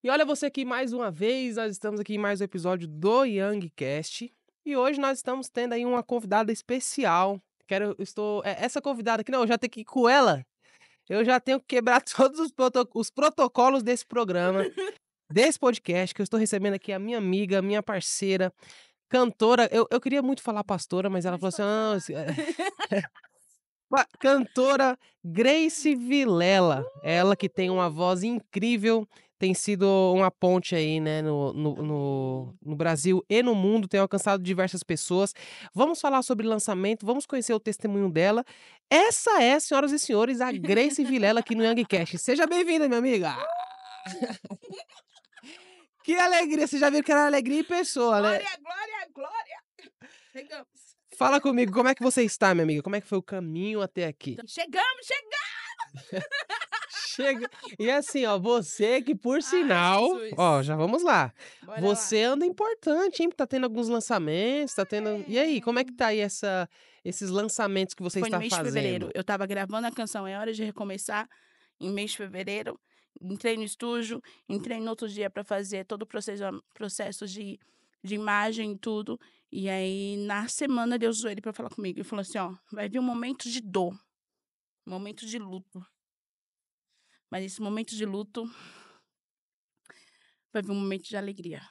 E olha você aqui mais uma vez, nós estamos aqui em mais um episódio do Youngcast, e hoje nós estamos tendo aí uma convidada especial. Essa convidada aqui, não, eu já tenho que ir com ela. Eu já tenho que quebrar todos os protocolos desse programa, desse podcast, que eu estou recebendo aqui a minha amiga, minha parceira, cantora. Eu queria muito falar pastora, mas ela Mas falou assim: pode "Não, falar. Cantora Grace Vilela, ela que tem uma voz incrível, tem sido uma ponte aí, né, Amém. no Brasil e no mundo, tem alcançado diversas pessoas. Vamos falar sobre lançamento, vamos conhecer o testemunho dela. Essa é, senhoras e senhores, a Grace Vilela aqui no Youngcast. Seja bem-vinda, minha amiga. Que alegria, você já viu que era alegria em pessoa, né? Glória, glória, glória! Chegamos. Fala comigo, como é que você está, minha amiga? Como é que foi o caminho até aqui? Então, chegamos! Chega. E assim, ó, você que por Ai, sinal, ó, Jesus. já vamos lá. Bora lá. Você anda importante, hein? Tá tendo alguns lançamentos, tá tendo. E aí, É. como é que tá aí esses lançamentos que você Foi no está mês de fevereiro. fazendo? Eu tava gravando a canção É Hora de Recomeçar, em mês de fevereiro. Entrei no estúdio, entrei no outro dia para fazer todo o processo de imagem e tudo. E aí, na semana, Deus usou ele para falar comigo. E falou assim: ó, vai vir um momento de dor, um momento de luto. Mas esse momento de luto vai vir um momento de alegria.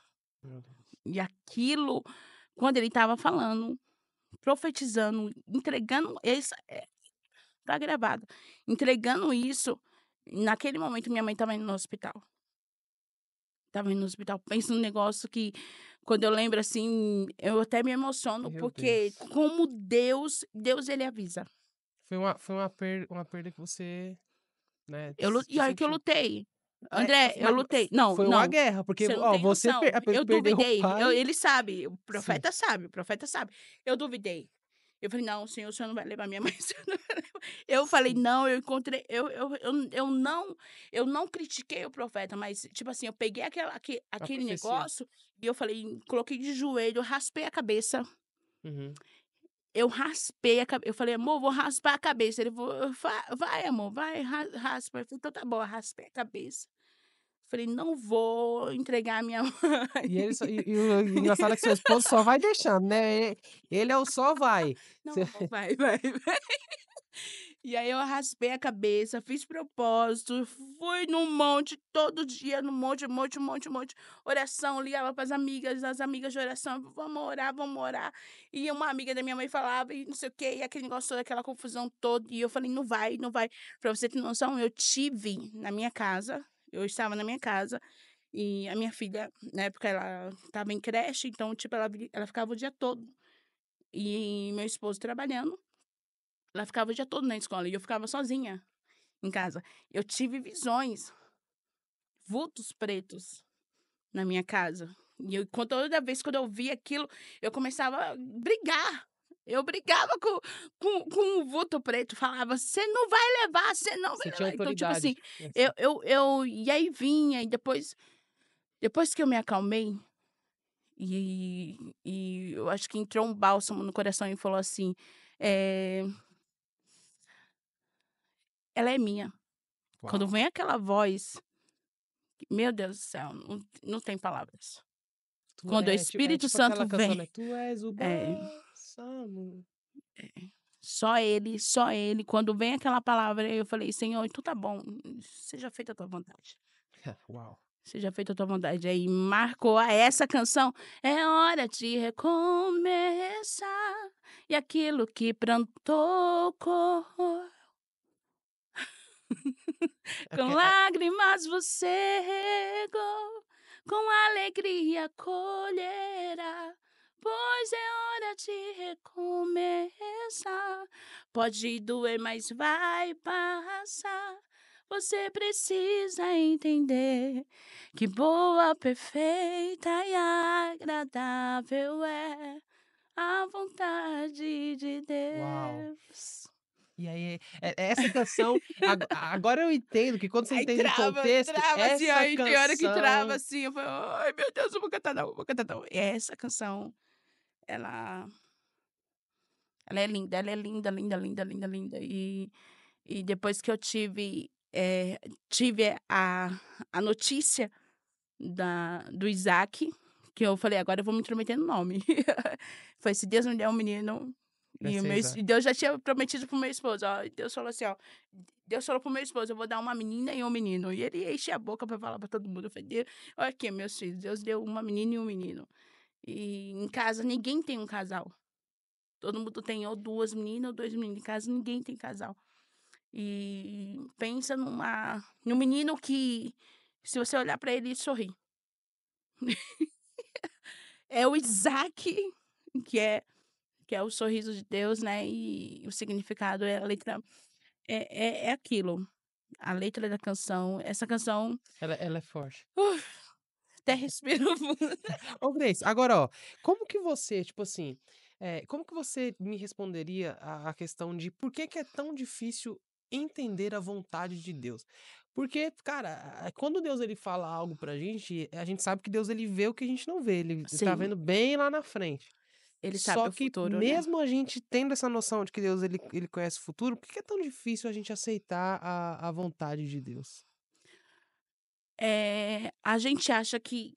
Meu Deus. E aquilo, quando ele estava falando, profetizando, entregando, isso tá gravado. Entregando isso, naquele momento minha mãe estava indo no hospital. Estava indo no hospital. Pensa num negócio que, quando eu lembro assim, eu até me emociono, Meu porque Deus. como Deus ele avisa. Uma perda que você, né, E se olha que eu sentiu. lutei. É, André, eu lutei. Não, foi uma não. guerra, porque, Você não ó, tem noção. Eu perdeu o duvidei. pai. Ele sabe, o Sim. profeta sabe, o profeta sabe. Eu duvidei. Eu falei: "Não, Senhor, o Senhor não vai levar minha mãe, o Senhor não vai levar". Eu falei: Sim. "Não", eu encontrei eu não critiquei o profeta, mas, tipo assim, eu peguei A aquele profecia. negócio e eu falei, coloquei de joelho, raspei a cabeça. Uhum. Eu raspei a cabeça. Eu falei: "Amor, vou raspar a cabeça". Ele falou: Vai amor, vai, raspa". Eu falei: "Então tá bom", eu raspei a cabeça. Falei: "Não vou entregar a minha mãe". E o engraçado é que seu esposo só vai deixando, né, ele é o só vai. "Não, Você amor, vai, vai, vai". E aí eu raspei a cabeça, fiz propósito, fui num monte, todo dia, num monte, monte, monte, monte, oração, ligava para as amigas de oração: "Vamos orar, vamos orar". E uma amiga da minha mãe falava e não sei o quê, e aquele negócio todo, aquela confusão toda, e eu falei: "Não vai, não vai". Para você ter noção, eu tive na minha casa, eu estava na minha casa, e a minha filha, na época, ela estava em creche, então, tipo, ela ficava o dia todo. E meu esposo trabalhando, ela ficava o dia todo na escola e eu ficava sozinha em casa. Eu tive visões, vultos pretos na minha casa. E toda vez quando eu via aquilo, eu começava a brigar. Eu brigava com o vulto preto, falava: "Você não vai levar, você não vai você tinha levar". Então, tipo assim, autoridade, assim. e aí vinha, e depois que eu me acalmei, e eu acho que entrou um bálsamo no coração e falou assim: eh, "Ela é minha". Quando Uau. vem aquela voz, meu Deus do céu, não tem palavras. Quando o É Espírito tipo Santo aquela canção, vem, né, tu és o é, bálsamo. só ele, quando vem aquela palavra, eu falei: "Senhor, então tá bom, seja feita a tua vontade, Uau. seja feita a tua vontade". Aí marcou essa canção: "É hora de recomeçar, e aquilo que plantou cor, É com porque lágrimas você regou, com alegria colherá, pois é hora de recomeçar. Pode doer, mas vai passar. Você precisa entender que boa, perfeita e agradável é a vontade de uau. Deus. E aí, essa canção, agora eu entendo que quando você Aí entende o trava, contexto, trava assim, essa aí tem hora que trava canção. assim, eu falo: "Ai meu Deus, eu vou cantar não, vou cantar não". E essa canção, ela ela é linda, ela é linda, linda, linda, linda, linda. E depois que eu tive a notícia, do Isaac, que eu falei, agora eu vou me intrometer no nome. Foi, se Deus me der um menino, Vai e, ser Isaac. e Deus já tinha prometido pro meu esposo, ó, e Deus falou assim, ó, Deus falou pro meu esposo, eu vou dar uma menina e um menino. E ele enche a boca pra falar pra todo mundo. Eu falei, Deus, olha aqui, meus filhos, Deus deu uma menina e um menino. E em casa ninguém tem um casal. Todo mundo tem ou duas meninas ou dois meninos. Em casa ninguém tem casal. E pensa num menino que, se você olhar pra ele, ele sorri. É o Isaac, que é, que é o sorriso de Deus, né? E o significado é a letra. É aquilo. A letra da canção. Essa canção. Ela é forte. Até respiro fundo. Ô, Grace, agora, ó, como que você, tipo assim, como que você me responderia a questão de por que que é tão difícil entender a vontade de Deus? Porque, cara, quando Deus ele fala algo pra gente, a gente sabe que Deus ele vê o que a gente não vê, ele tá Sim, vendo bem lá na frente. ele sabe Só o que futuro, né? mesmo a gente tendo essa noção de que Deus ele conhece o futuro, por que que é tão difícil a gente aceitar a vontade de Deus? A gente acha que...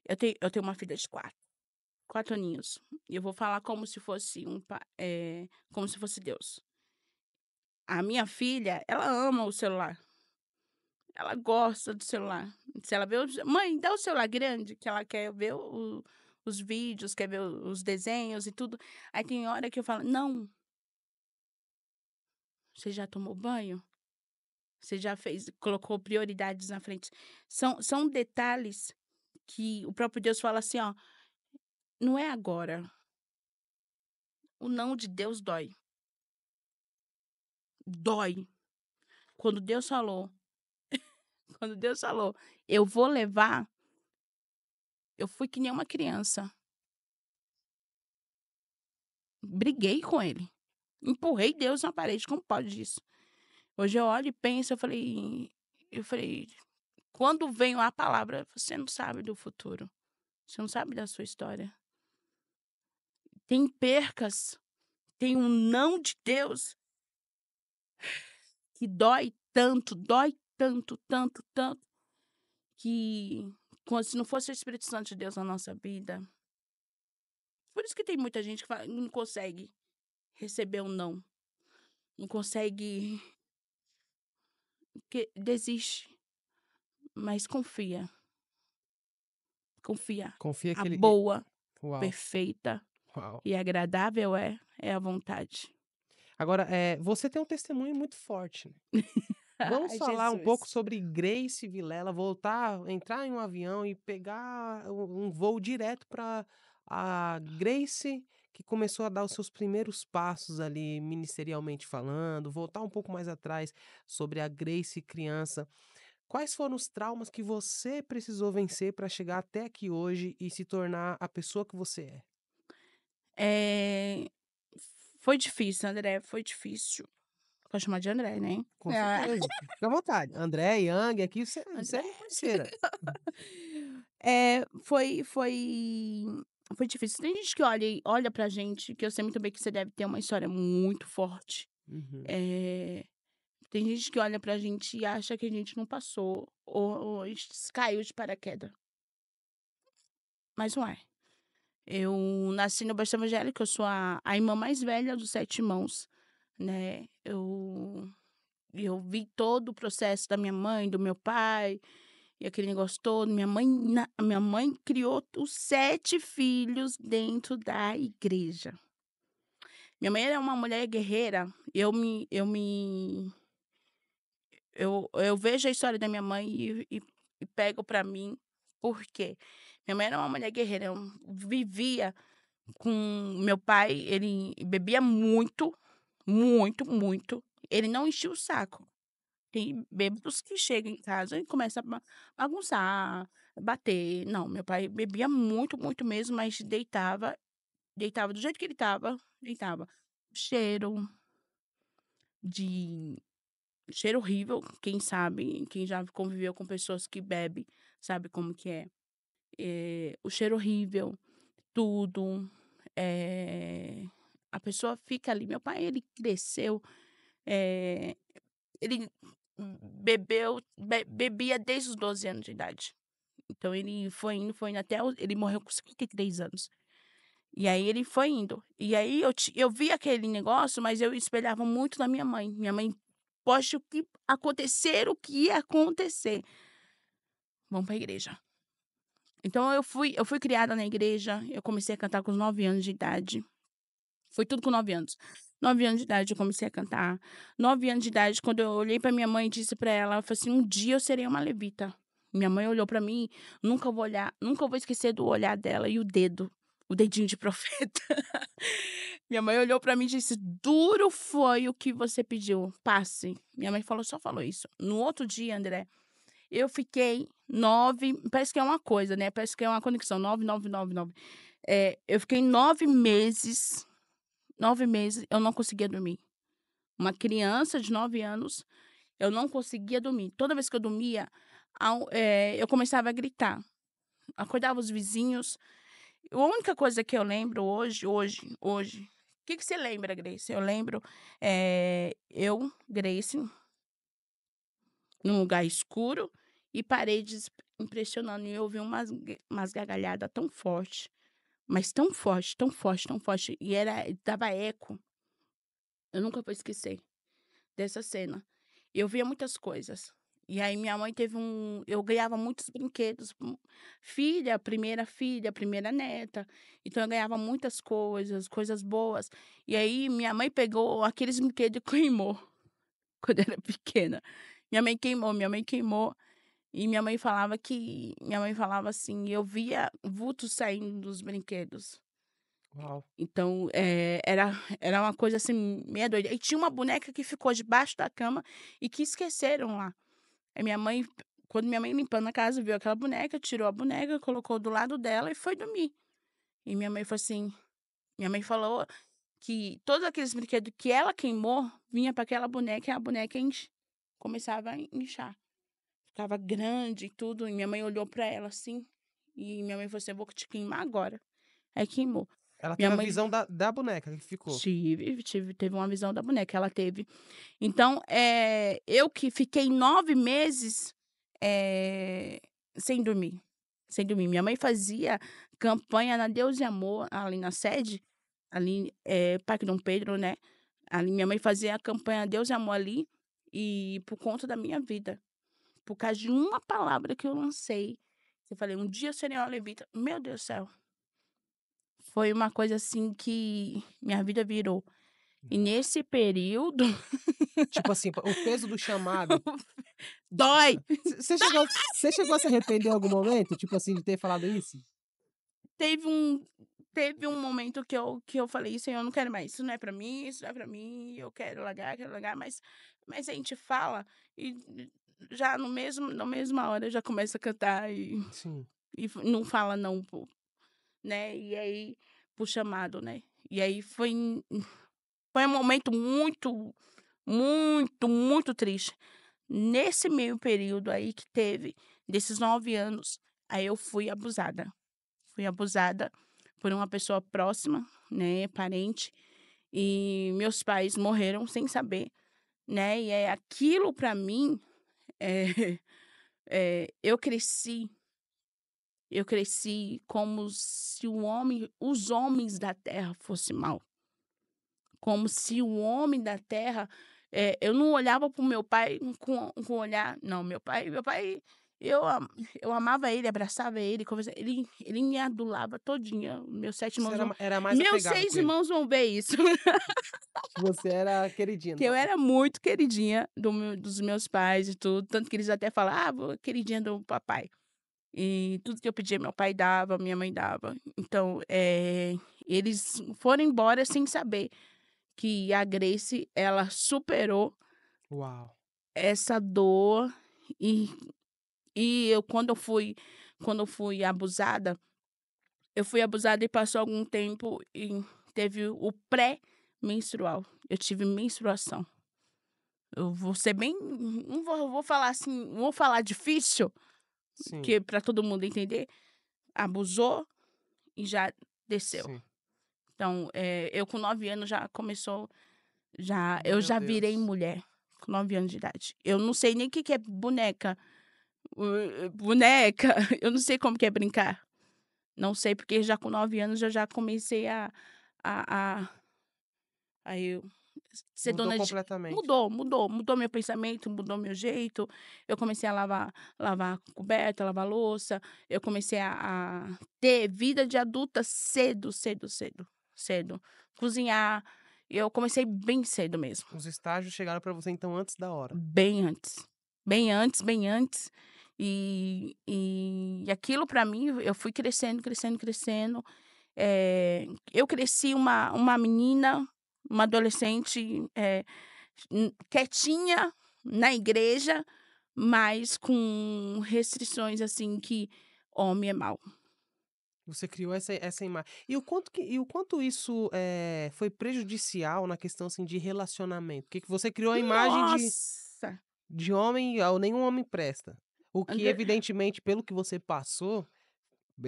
Eu tenho uma filha de 4 aninhos. E eu vou falar como se fosse como se fosse Deus. A minha filha, ela ama o celular. Ela gosta do celular. Se ela vê, mãe, dá o celular grande, que ela quer ver os vídeos, quer ver os desenhos e tudo. Aí tem hora que eu falo, não, você já tomou banho? Você já fez, colocou prioridades na frente. São detalhes que o próprio Deus fala assim, ó, não é agora. O não de Deus dói. Dói. Quando Deus falou, quando Deus falou, eu vou levar, eu fui que nem uma criança. Briguei com ele. Empurrei Deus na parede, como pode isso? Hoje eu olho e penso, eu falei, quando vem a palavra, você não sabe do futuro. Você não sabe da sua história. Tem percas, tem um não de Deus que dói tanto, tanto, tanto, que como se não fosse o Espírito Santo de Deus na nossa vida. Por isso que tem muita gente que não consegue receber um não. Não consegue, que desiste, mas confia. Confia. Confia A que ele. boa, Uau, perfeita uau. e agradável é a vontade. Agora, você tem um testemunho muito forte, né? Vamos Ai, falar um pouco Jesus. sobre Grace Vilela, voltar, entrar em um avião e pegar um voo direto para a Grace, que começou a dar os seus primeiros passos ali, ministerialmente falando, voltar um pouco mais atrás sobre a Grace criança. Quais foram os traumas que você precisou vencer para chegar até aqui hoje e se tornar a pessoa que você é? Eh, Foi difícil, André, foi difícil. Pode chamar de André, né? Com Ah, certeza, fica à vontade. André, Yang, aqui você André. é minha parceira. Foi difícil. Tem gente que olha pra gente, que eu sei muito bem que você deve ter uma história muito forte. Uhum. Eh, Tem gente que olha pra gente e acha que a gente não passou ou a gente caiu de paraquedas, mas não é. Eu nasci no berço evangélico, eu sou a irmã mais velha dos 7 irmãos, né. Eu vi todo o processo da minha mãe, do meu pai, e aquele negócio todo. Minha mãe criou os 7 filhos dentro da igreja. Minha mãe era uma mulher guerreira, eu vejo a história da minha mãe e pego pra mim, por quê? Minha mãe era uma mulher guerreira, vivia com meu pai, ele bebia muito, muito, muito. Ele não enchia o saco. Tem bêbados que chegam em casa e começam a bagunçar, bater. Não, meu pai bebia muito, muito mesmo, mas deitava do jeito que ele estava, deitava. Cheiro de cheiro horrível, quem sabe, quem já conviveu com pessoas que bebem, sabe como que é. O cheiro horrível, tudo. A pessoa fica ali. Meu pai, ele cresceu, eh, ele bebia desde os 12 anos de idade. Então ele foi indo até ele morreu com 53 anos. E aí ele foi indo. E aí eu vi aquele negócio, mas eu espelhava muito na minha mãe. Minha mãe, poxa, o que ia acontecer. Vamos para a igreja. Então eu fui criada na igreja, eu comecei a cantar com os 9 anos de idade. Foi tudo com 9 anos. 9 anos de idade eu comecei a cantar. 9 anos de idade, quando eu olhei para minha mãe e disse para ela, eu falei assim, um dia eu serei uma levita. Minha mãe olhou para mim, nunca vou esquecer do olhar dela e o dedinho de profeta. Minha mãe olhou para mim e disse, duro foi o que você pediu, passe. Minha mãe só falou isso. No outro dia, André, eu fiquei 9, parece que é uma coisa, né? Parece que é uma conexão, 9, 9, 9, 9. Eu fiquei 9 meses, eu não conseguia dormir. Uma criança de 9 anos, eu não conseguia dormir. Toda vez que eu dormia, eu começava a gritar. Acordava os vizinhos. A única coisa que eu lembro hoje. O que você lembra, Grace? Eu lembro, Grace, num lugar escuro e paredes impressionando. E eu ouvi umas gargalhadas tão forte, mas tão forte, tão forte, tão forte. E dava eco. Eu nunca vou esquecer dessa cena. Eu via muitas coisas. E aí minha mãe eu ganhava muitos brinquedos. Filha, primeira neta. Então eu ganhava muitas coisas boas. E aí minha mãe pegou aqueles brinquedos e queimou quando eu era pequena. Minha mãe queimou. E minha mãe falava assim, eu via vultos saindo dos brinquedos. Uau. Então, era uma coisa assim, meia doida. E tinha uma boneca que ficou debaixo da cama e que esqueceram lá. Aí quando minha mãe limpando a casa, viu aquela boneca, tirou a boneca, colocou do lado dela e foi dormir. E minha mãe falou que todos aqueles brinquedos que ela queimou, vinha para aquela boneca e a boneca começava a inchar. Ficava grande e tudo. E minha mãe olhou para ela assim, e minha mãe falou assim, eu vou te queimar agora. Aí queimou. Ela Minha teve a mãe visão da boneca que ficou. teve uma visão da boneca, ela teve. Então, eu que fiquei 9 meses sem dormir, sem dormir. Minha mãe fazia campanha na Deus e Amor, ali na sede, ali, Parque Dom Pedro, né? Ali minha mãe fazia a campanha Deus e Amor ali, e por conta da minha vida, por causa de uma palavra que eu lancei, eu falei, um dia eu serei uma levita. Meu Deus do céu. Foi uma coisa assim que minha vida virou. E nesse período, Tipo assim, o peso do chamado. dói! Você chegou a se arrepender em algum momento? Tipo assim, de ter falado isso? Teve um, teve um momento que eu falei, Senhor, eu não quero mais, isso não é pra mim, isso não é pra mim, eu quero largar, mas a gente fala e já na mesma hora já começa a cantar Sim. e não fala não, pô, né? E aí, pro chamado, né? E aí foi um momento muito, muito, muito triste. Nesse meio período aí que teve, desses 9 anos, aí eu fui abusada. Fui abusada por uma pessoa próxima, né, parente, e meus pais morreram sem saber, né? E é aquilo para mim, eh eu cresci como se os homens da terra fossem mal. Como se o homem da terra, eu não olhava para o meu pai com olhar não, meu pai, eu am eu amava ele, abraçava ele, conversa ele me adulava todinha, meus 7 Você irmãos vão era mais meus apegada 6 com ele. irmãos vão ver isso, Você era queridinha do que eu papai. era muito queridinha dos meus pais e tudo, tanto que eles até falam: "Ah, queridinha do papai". E tudo que eu pedia, meu pai dava, minha mãe dava. Então, eles foram embora sem saber que a Grace, ela superou Uau. essa dor e eu quando eu fui abusada e passou algum tempo e teve o pré-menstrual. Eu tive menstruação. Eu vou ser bem não vou falar assim, não vou falar difícil, Sim, que para todo mundo entender, abusou e já desceu. sim. Então, eu com 9 anos já começou eu Meu já virei Deus. mulher. com 9 anos de idade. Eu não sei nem o que que é boneca. Boneca, eu não sei como que é brincar. Não sei, porque já com 9 anos eu já comecei a eu ser Mudou dona de completamente. mudou meu pensamento, mudou meu jeito. Eu comecei a lavar coberta, lavar louça. Eu comecei a ter vida de adulta cedo, cedo, cedo, cedo. Cozinhar, eu comecei bem cedo mesmo. Os estágios chegaram pra você, então, antes da hora. Bem antes. Bem antes, bem antes. E aquilo pra mim, eu fui crescendo, crescendo, crescendo. Eu cresci uma menina, uma adolescente, quietinha na igreja, mas com restrições, assim, que homem é mau. Você criou essa imagem. E o quanto isso, foi prejudicial na questão, assim, de relacionamento? Porque que você criou a imagem Nossa! de homem ao nenhum homem presta. O que Ande evidentemente, pelo que você passou,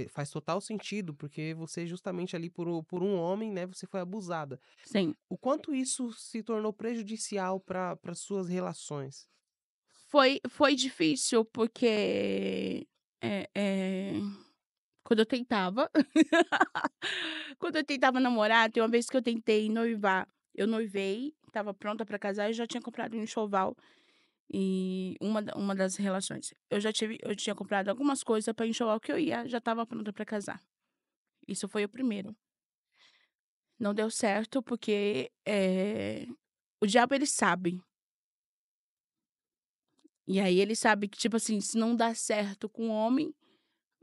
faz total sentido, porque você justamente ali por um homem, né, você foi abusada. sim. O quanto isso se tornou prejudicial para suas relações? Foi difícil, porque, eh eh, quando eu tentava quando eu tentava namorar, tem uma vez que eu tentei noivar. Eu noivei, estava pronta pra casar e já tinha comprado um enxoval. E uma das relações. Eu tinha comprado algumas coisas para enxoval que eu ia, já estava pronta para casar. Isso foi o primeiro. Não deu certo porque, o diabo ele sabe. E aí ele sabe que, tipo assim, se não dá certo com homem,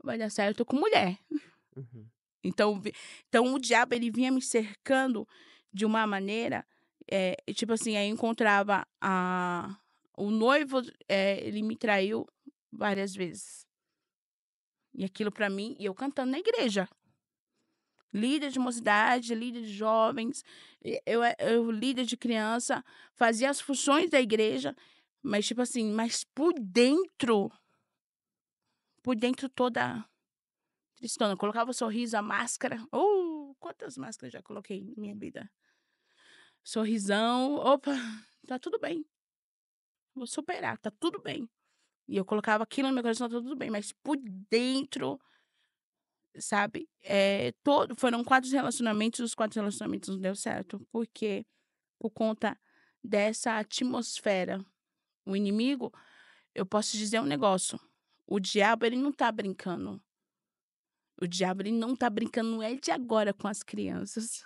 vai dar certo com mulher. Uhum. Então o diabo ele vinha me cercando de uma maneira, tipo assim, aí eu encontrava a o noivo, ele me traiu várias vezes. E aquilo pra mim e eu cantando na igreja. Líder de mocidade, líder de jovens, eu líder de criança, fazia as funções da igreja, mas tipo assim, mas por dentro toda tristona. Colocava o sorriso, a máscara. Quantas máscaras já coloquei na minha vida. Sorrisão, opa, tá tudo bem, vou superar, tá tudo bem. E eu colocava aquilo no meu coração, tá tudo bem, mas por dentro, sabe, foram 4 relacionamentos, os 4 relacionamentos não deu certo, porque por conta dessa atmosfera. O inimigo, eu posso dizer um negócio, o diabo ele não tá brincando. O diabo ele não tá brincando, não é de agora com as crianças.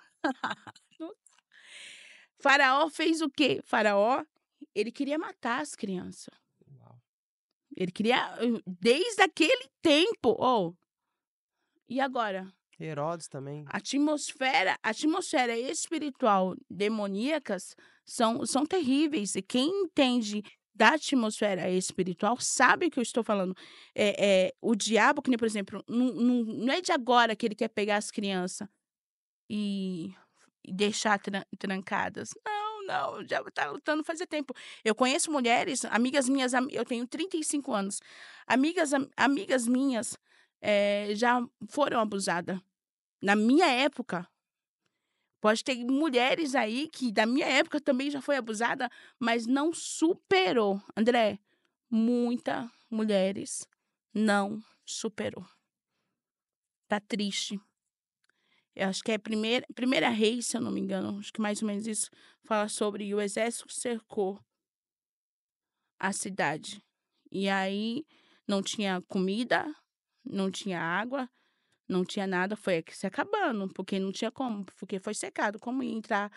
Faraó fez o quê? Faraó, ele queria matar as crianças. Uau. Ele queria desde aquele tempo. E agora? Herodes também. A atmosfera espiritual demoníacas são terríveis. E quem entende da atmosfera espiritual sabe o que eu estou falando. O diabo, que nem, por exemplo, não é de agora que ele quer pegar as crianças e deixar trancadas. Não, não, o diabo está lutando fazia tempo. Eu conheço mulheres, amigas minhas, eu tenho 35 anos, amigas minhas já foram abusadas. Na minha época, pode ter mulheres aí que da minha época também já foi abusada, mas não superou. André, muita mulheres não superou. Tá triste. Eu acho que é primeira Reis, se eu não me engano, acho que mais ou menos isso, fala sobre o exército cercou a cidade. E aí não tinha comida, não tinha água, não tinha nada, foi se acabando, porque não tinha como, porque foi secado, como ia entrar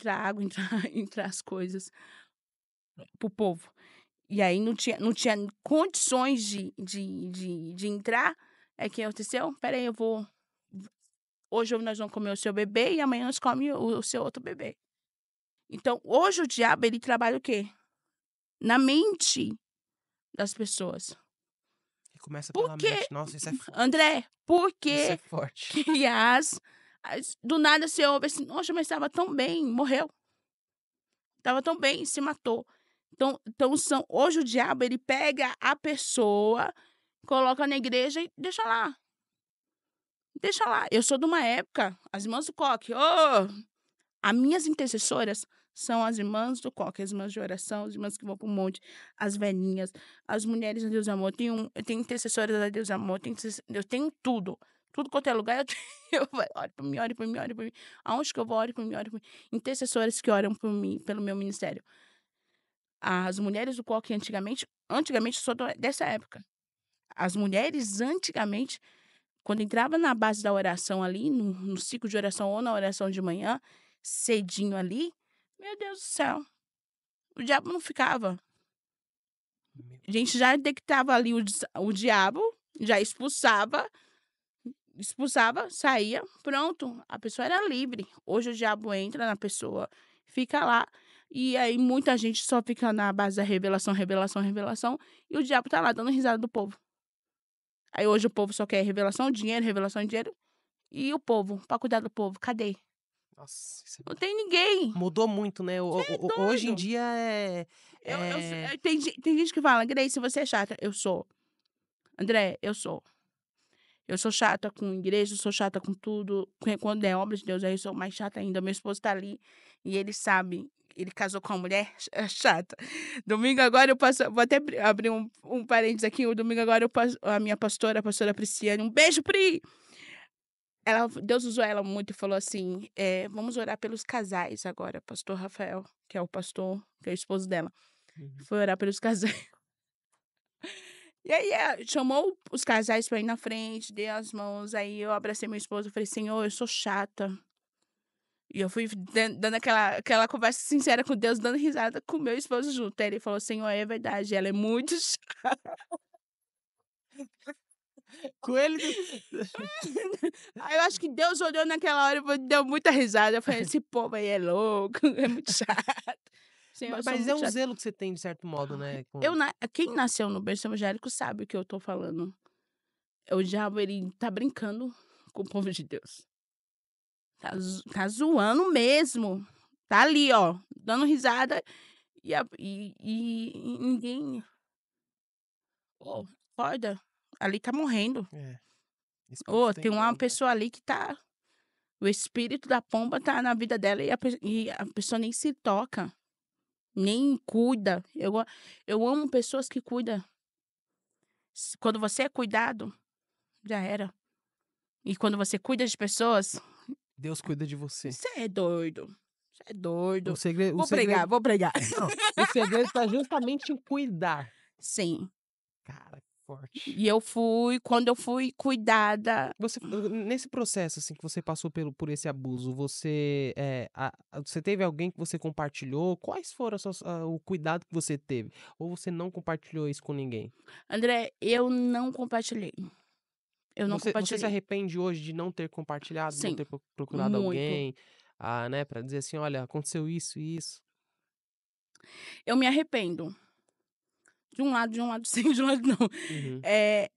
água, entrar as coisas pro povo. E aí não tinha condições de entrar, é que aconteceu? Espera aí, hoje nós vamos comer o seu bebê e amanhã nós comemos o seu outro bebê. Então, hoje o diabo ele trabalha o quê? Na mente das pessoas. E começa Por pela quê, mente. Nossa, isso é forte. André? Por Isso é que forte. que do nada você ouve assim: "Nossa, mas estava tão bem, morreu. Estava tão bem, se matou". Então hoje o diabo ele pega a pessoa, coloca na igreja e deixa lá, deixa lá. Eu sou de uma época, as irmãs do coque, as minhas intercessoras são as irmãs do coque, as irmãs de oração, as irmãs que vão pro monte, as velhinhas, as mulheres da Deus e Amor. Eu tenho intercessoras da Deus e Amor, eu tenho tudo. Tudo quanto é lugar, eu tenho. Eu oro por mim, ore por mim, ore por mim. Aonde que eu vou, ore por mim, ore por mim. Intercessores que oram por mim, pelo meu ministério. As mulheres do coque antigamente eu sou dessa época. As mulheres antigamente, quando entrava na base da oração ali, no ciclo de oração ou na oração de manhã, cedinho ali, meu Deus do céu, o diabo não ficava. A gente já detectava ali o diabo, já expulsava, saía, pronto, a pessoa era livre. Hoje o diabo entra na pessoa, fica lá, e aí muita gente só fica na base da revelação, revelação, revelação, e o diabo tá lá dando risada do povo. Aí hoje o povo só quer revelação, dinheiro, e o povo, pra cuidar do povo, cadê? Nossa, Não tem ninguém. mudou muito, né? Hoje em Doido. dia Tem gente que fala, Grace, você é chata. Eu sou. André, eu sou. Eu sou chata com igreja, eu sou chata com tudo. Quando é obra de Deus, aí eu sou mais chata ainda. Meu esposo tá ali e ele sabe. Ele casou com uma mulher chata. Domingo agora eu passo. Vou até abrir um parênteses aqui. O domingo agora eu passo, a minha pastora, a pastora Prisciane. Um beijo, Pri! Deus usou ela muito e falou assim: vamos orar pelos casais agora. Pastor Rafael, que é o pastor, que é o esposo dela. Foi orar pelos casais. E aí, chamou os casais pra ir na frente, dei as mãos. Aí eu abracei meu esposo e falei: Senhor, eu sou chata. E eu fui dando aquela conversa sincera com Deus, dando risada com meu esposo junto. Aí ele falou: Senhor, é verdade, ela é muito chata. com ele. Aí eu acho que Deus olhou naquela hora e deu muita risada. Eu falei: esse povo aí é louco, é muito chato. Senhor, eu sou Mas é muito um chata. zelo que você tem, de certo modo, né? Quem nasceu no berço evangélico sabe o que eu tô falando. O diabo, ele tá brincando com o povo de Deus. Tá zoando mesmo. Tá ali, ó, dando risada e ninguém. Ô, acorda. Ali tá morrendo. É. Espírito Ô, tem uma tentando. pessoa ali que tá. O espírito da pomba tá na vida dela e a pessoa nem se toca, nem cuida. Eu amo pessoas que cuidam. Quando você é cuidado, já era. E quando você cuida de pessoas, Deus cuida de você. você é doido. Você é doido. O segredo, Vou pregar, vou pregar. não, o segredo está justamente em cuidar. Sim. Cara, que forte. E quando eu fui cuidada. Nesse processo, assim, que você passou por esse abuso, você teve alguém que você compartilhou? Quais foram o cuidado que você teve? Ou você não compartilhou isso com ninguém? André, eu não compartilhei. Eu não Você se compartilhei. arrepende hoje de não ter compartilhado, não Sim, ter procurado muito. alguém, né, pra dizer assim, olha, aconteceu isso e isso? Eu me arrependo. De um lado sim, de um lado não. Uhum. É,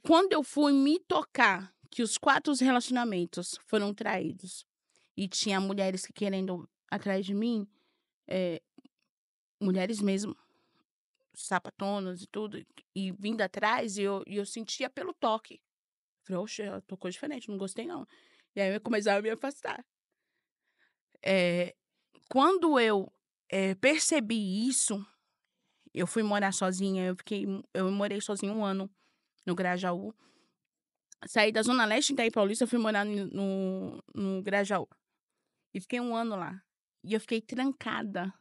quando eu fui me tocar que os 4 relacionamentos foram traídos e tinha mulheres que querendo atrás de mim, eh, mulheres mesmo, sapatonas e tudo, e vindo atrás, e eu sentia pelo toque. Falei: "Oxe, ela tocou diferente, não gostei não". E aí eu começava a me afastar. Eh, quando eu, percebi isso, eu fui morar sozinha, eu morei sozinha 1 ano no Grajaú. Saí da zona leste em Itaim Paulista, fui morar no Grajaú. E fiquei 1 ano lá. E eu fiquei trancada.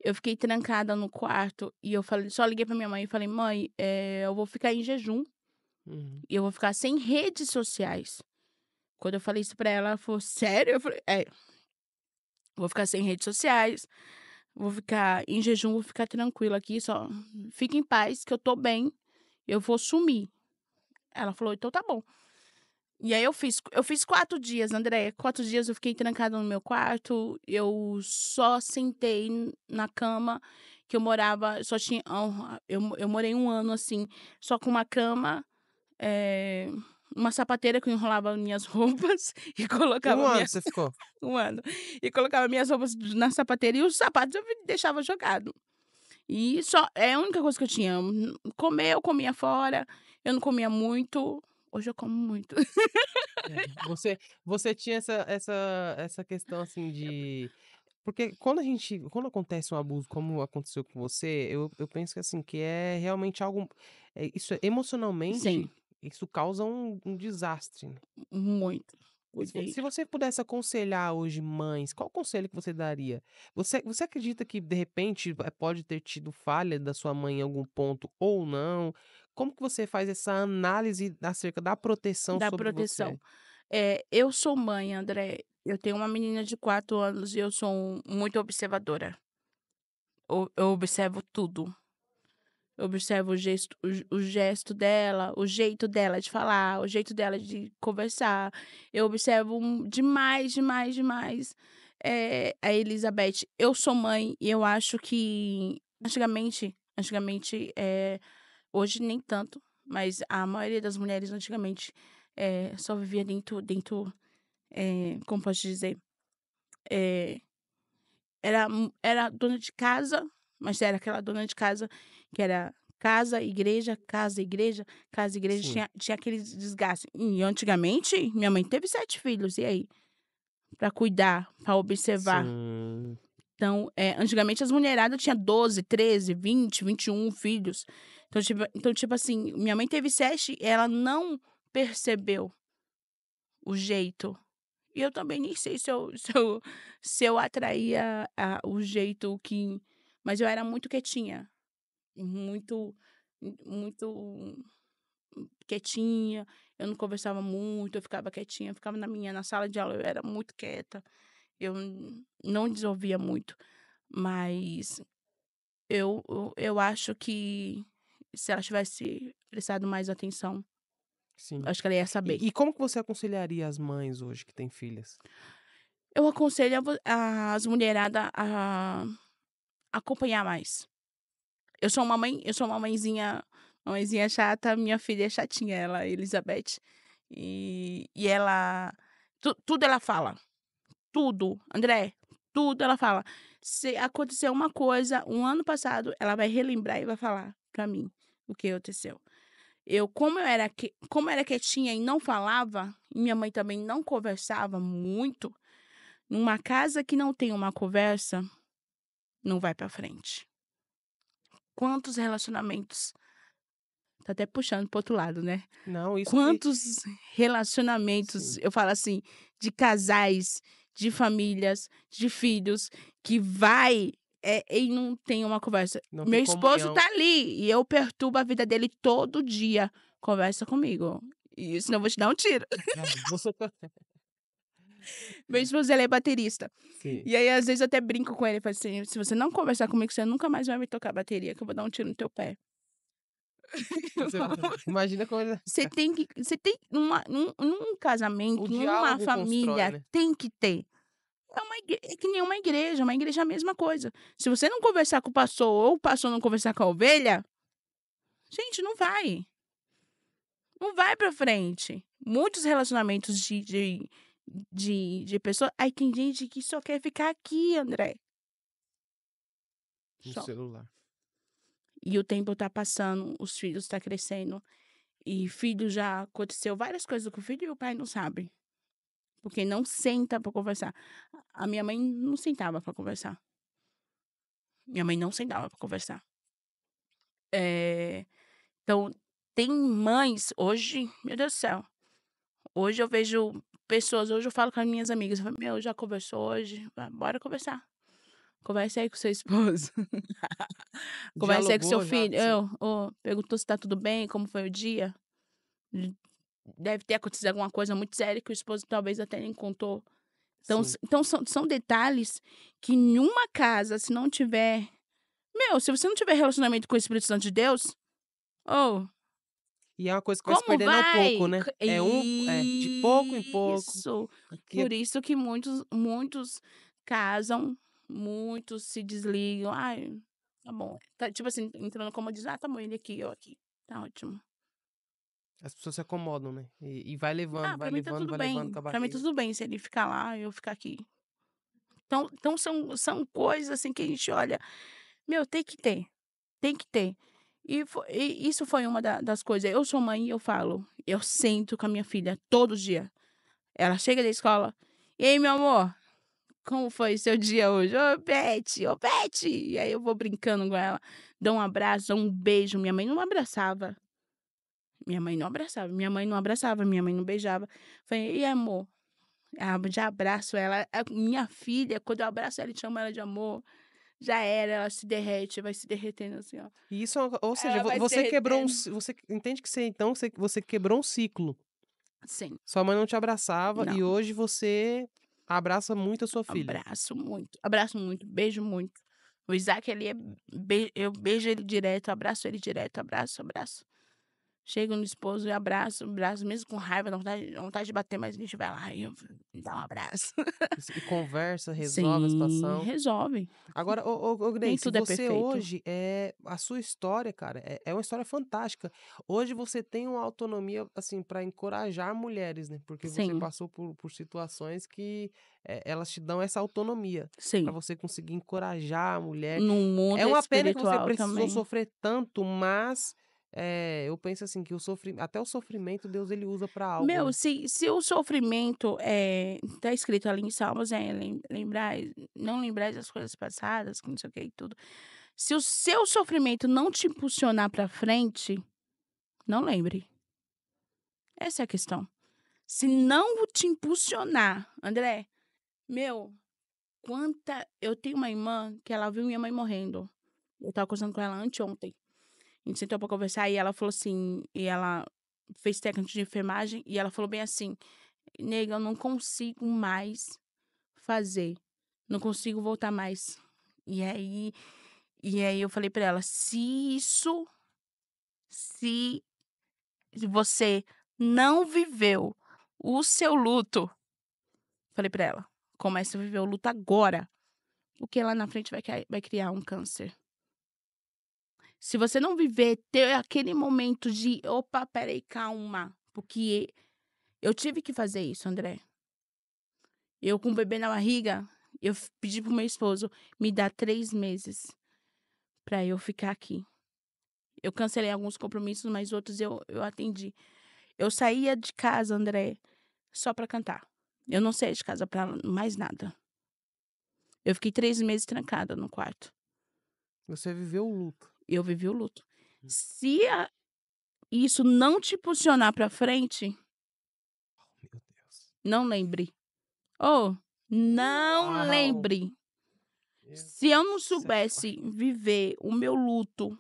Eu fiquei trancada no quarto e eu falei, só liguei pra minha mãe e falei: "Mãe, eu vou ficar em jejum Uhum. e eu vou ficar sem redes sociais". Quando eu falei isso pra ela, ela falou: "Sério?" Eu falei: "É, vou ficar sem redes sociais, vou ficar em jejum, vou ficar tranquila aqui, só fique em paz que eu tô bem, eu vou sumir". Ela falou: "Então tá bom". E aí eu fiz 4 dias, Andréia, 4 dias eu fiquei trancada no meu quarto, eu só sentei na cama que eu morava, só tinha eu morei 1 ano, assim, só com uma cama, eh, uma sapateira que eu enrolava minhas roupas e colocava 1 ano minha você ficou? 1 ano, e colocava minhas roupas na sapateira e os sapatos eu deixava jogado. E só é a única coisa que eu tinha, comer eu comia fora, eu não comia muito, hoje eu como muito. É, você tinha essa questão, assim, de Porque quando acontece um abuso como aconteceu com você, eu penso que, assim, que é realmente algo, isso Sim, emocionalmente, isso causa um desastre, né. muito. E se Odeio. você pudesse aconselhar hoje mães, qual conselho que você daria? Você acredita que, de repente, pode ter tido falha da sua mãe em algum ponto ou não? Como que você faz essa análise acerca da proteção Da sobre você? proteção. Eu sou mãe, André. Eu tenho uma menina de 4 anos e eu sou muito observadora. Eu observo tudo. Eu observo o gesto dela, o jeito dela de falar, o jeito dela de conversar. Eu observo demais, demais, demais. A Elizabeth, eu sou mãe e eu acho que antigamente, hoje nem tanto, mas a maioria das mulheres antigamente só vivia dentro, como posso dizer? Eh, era dona de casa, mas era aquela dona de casa que era casa, igreja, casa, igreja, casa, igreja, Sim, tinha aquele desgaste. E antigamente, minha mãe teve 7 filhos, e aí? Pra cuidar, pra observar. sim, Então, antigamente as mulheradas tinha 12, 13, 20, 21 filhos. Então, tipo assim, minha mãe teve 7, ela não percebeu o jeito. E eu também nem sei se eu atraía o jeito que, mas eu era muito quietinha, muito muito quietinha, eu não conversava muito, eu ficava quietinha, eu ficava na minha, na sala de aula eu era muito quieta, eu não desenvolvia muito, mas eu acho que se ela tivesse prestado mais atenção, sim. acho que ela ia saber. E como que você aconselharia as mães hoje que têm filhas? Eu aconselho as mulherada a acompanhar mais. Eu sou uma mãezinha chata, minha filha é chatinha, ela, Elizabeth. E ela tudo ela fala, tudo, André, tudo ela fala. Se aconteceu uma coisa um ano passado, ela vai relembrar e vai falar pra mim o que aconteceu. Como eu era quietinha e não falava, e minha mãe também não conversava muito, numa casa que não tem uma conversa, não vai pra frente. Quantos relacionamentos, tá até puxando pro outro lado, né. Não, isso que Quantos relacionamentos, sim, eu falo assim, de casais, de famílias, de filhos, que vai, e não tem uma conversa. não tem Meu esposo comunhão. tá ali e eu perturbo a vida dele todo dia. Conversa comigo, e senão eu vou te dar um tiro. Você tá Meu esposo, ele é baterista. sim. E aí, às vezes, eu até brinco com ele, falo assim: "Se você não conversar comigo, você nunca mais vai me tocar bateria, que eu vou dar um tiro no teu pé". Você imagina quando ele Você tem num o casamento, numa diálogo constrói, família, né. tem que ter. É que nem uma igreja é a mesma coisa. Se você não conversar com o pastor ou o pastor não conversar com a ovelha, gente, não vai pra frente. Muitos relacionamentos de pessoa, aí tem gente que só quer ficar aqui, André, No só. celular. E o tempo tá passando, os filhos tá crescendo, e filho já aconteceu várias coisas com o filho e o pai não sabe. Porque não senta pra conversar. A minha mãe não sentava pra conversar. Minha mãe não sentava pra conversar. Então, tem mães hoje, meu Deus do céu, hoje eu vejo pessoas, hoje eu falo com as minhas amigas, eu falo: "Meu, já conversou hoje? Bora conversar. Conversa aí com seu esposo, conversa aí com seu Dialogou já, filho". sim. Perguntou se tá tudo bem, como foi o dia. D Deve ter acontecido alguma coisa muito séria que o esposo talvez até nem contou. Então Sim. são detalhes que numa casa, se não tiver, se você não tiver relacionamento com o Espírito Santo de Deus, oh, E é uma coisa que vai se como perdendo ao pouco, vai? né. De pouco em pouco, Isso. aqui Por isso que muitos casam, muitos se desligam. "Ai, tá bom". Tá, tipo assim, entrando como diz: "Ah, tá bom, ele aqui, eu aqui. Tá ótimo". as pessoas se acomodam, né. E vai levando, "Ah, vai pra mim tá levando, tudo vai levando bem. com a Pra mim tá barriga. tudo bem se ele ficar lá e eu ficar aqui". Então são coisas, assim, que a gente olha: "Meu, tem que ter, tem que ter". E isso foi uma das coisas. Eu sou mãe e eu falo, eu sento com a minha filha todo dia. Ela chega da escola: "E aí, meu amor? como foi seu dia hoje? Ô, Beth! E aí eu vou brincando com ela, dou um abraço, dou um beijo. Minha mãe não abraçava. Minha mãe não abraçava, minha mãe não abraçava, minha mãe não beijava. Falei, e amor? Ah, já abraço ela. Minha filha, quando eu abraço ela e chamo ela de amor, já era, ela se derrete, vai se derretendo assim, ó. E isso, ou seja, Ela vai se você quebrou derretendo. você entende que você quebrou um ciclo. Sim, Sua mãe não te abraçava não. e hoje você abraça muito a sua filha. Abraço muito, beijo muito. O Isaac, ele é. Eu beijo ele direto, abraço ele direto, abraço. Chego no esposo e abraço, mesmo com raiva, dá vontade de bater, mas a gente vai lá e eu dá um abraço. E conversa, resolve a Sim, situação. resolve. Agora, ô Nem Grace, tudo é você perfeito. hoje, a sua história, cara, é uma história fantástica. Hoje você tem uma autonomia, assim, para encorajar mulheres, né? Porque você Sim, passou por situações que elas te dão essa autonomia para sim. você conseguir encorajar a mulher. No É mundo uma pena que você espiritual precisou também. sofrer tanto, mas eu penso assim que até o sofrimento Deus ele usa para algo, Meu, né? se o sofrimento tá escrito ali em Salmos, lembrar, não lembrar das coisas passadas, que não sei o que e tudo. Se o seu sofrimento não te impulsionar pra frente, não lembre. Essa é a questão. Se não te impulsionar, André, meu, eu tenho uma irmã que ela viu minha mãe morrendo. Eu tava conversando com ela anteontem. A gente sentou pra conversar e ela falou assim, e ela fez técnica de enfermagem e ela falou bem assim: "Nega, eu não consigo mais fazer. Não consigo voltar mais". E aí eu falei pra ela: Se você não viveu o seu luto", falei pra ela: "Comece a viver o luto agora, porque lá na frente vai criar um câncer. Se você não viver, ter aquele momento de: 'Opa, espera aí, calma'", porque eu tive que fazer isso, André. Eu com o bebê na barriga, pedi pro meu esposo: "Me dá 3 meses pra eu ficar aqui". Eu cancelei alguns compromissos, mas outros eu atendi. Eu saía de casa, André, só pra cantar. Eu não saía de casa pra mais nada. Eu fiquei 3 meses trancada no quarto. Você viveu o luto. Eu vivi o luto. Se isso não te impulsionar pra frente, Meu Deus. não lembre. Oh, não Uau! lembre. Meu Se eu não Deus, isso é soubesse forte. viver o meu luto,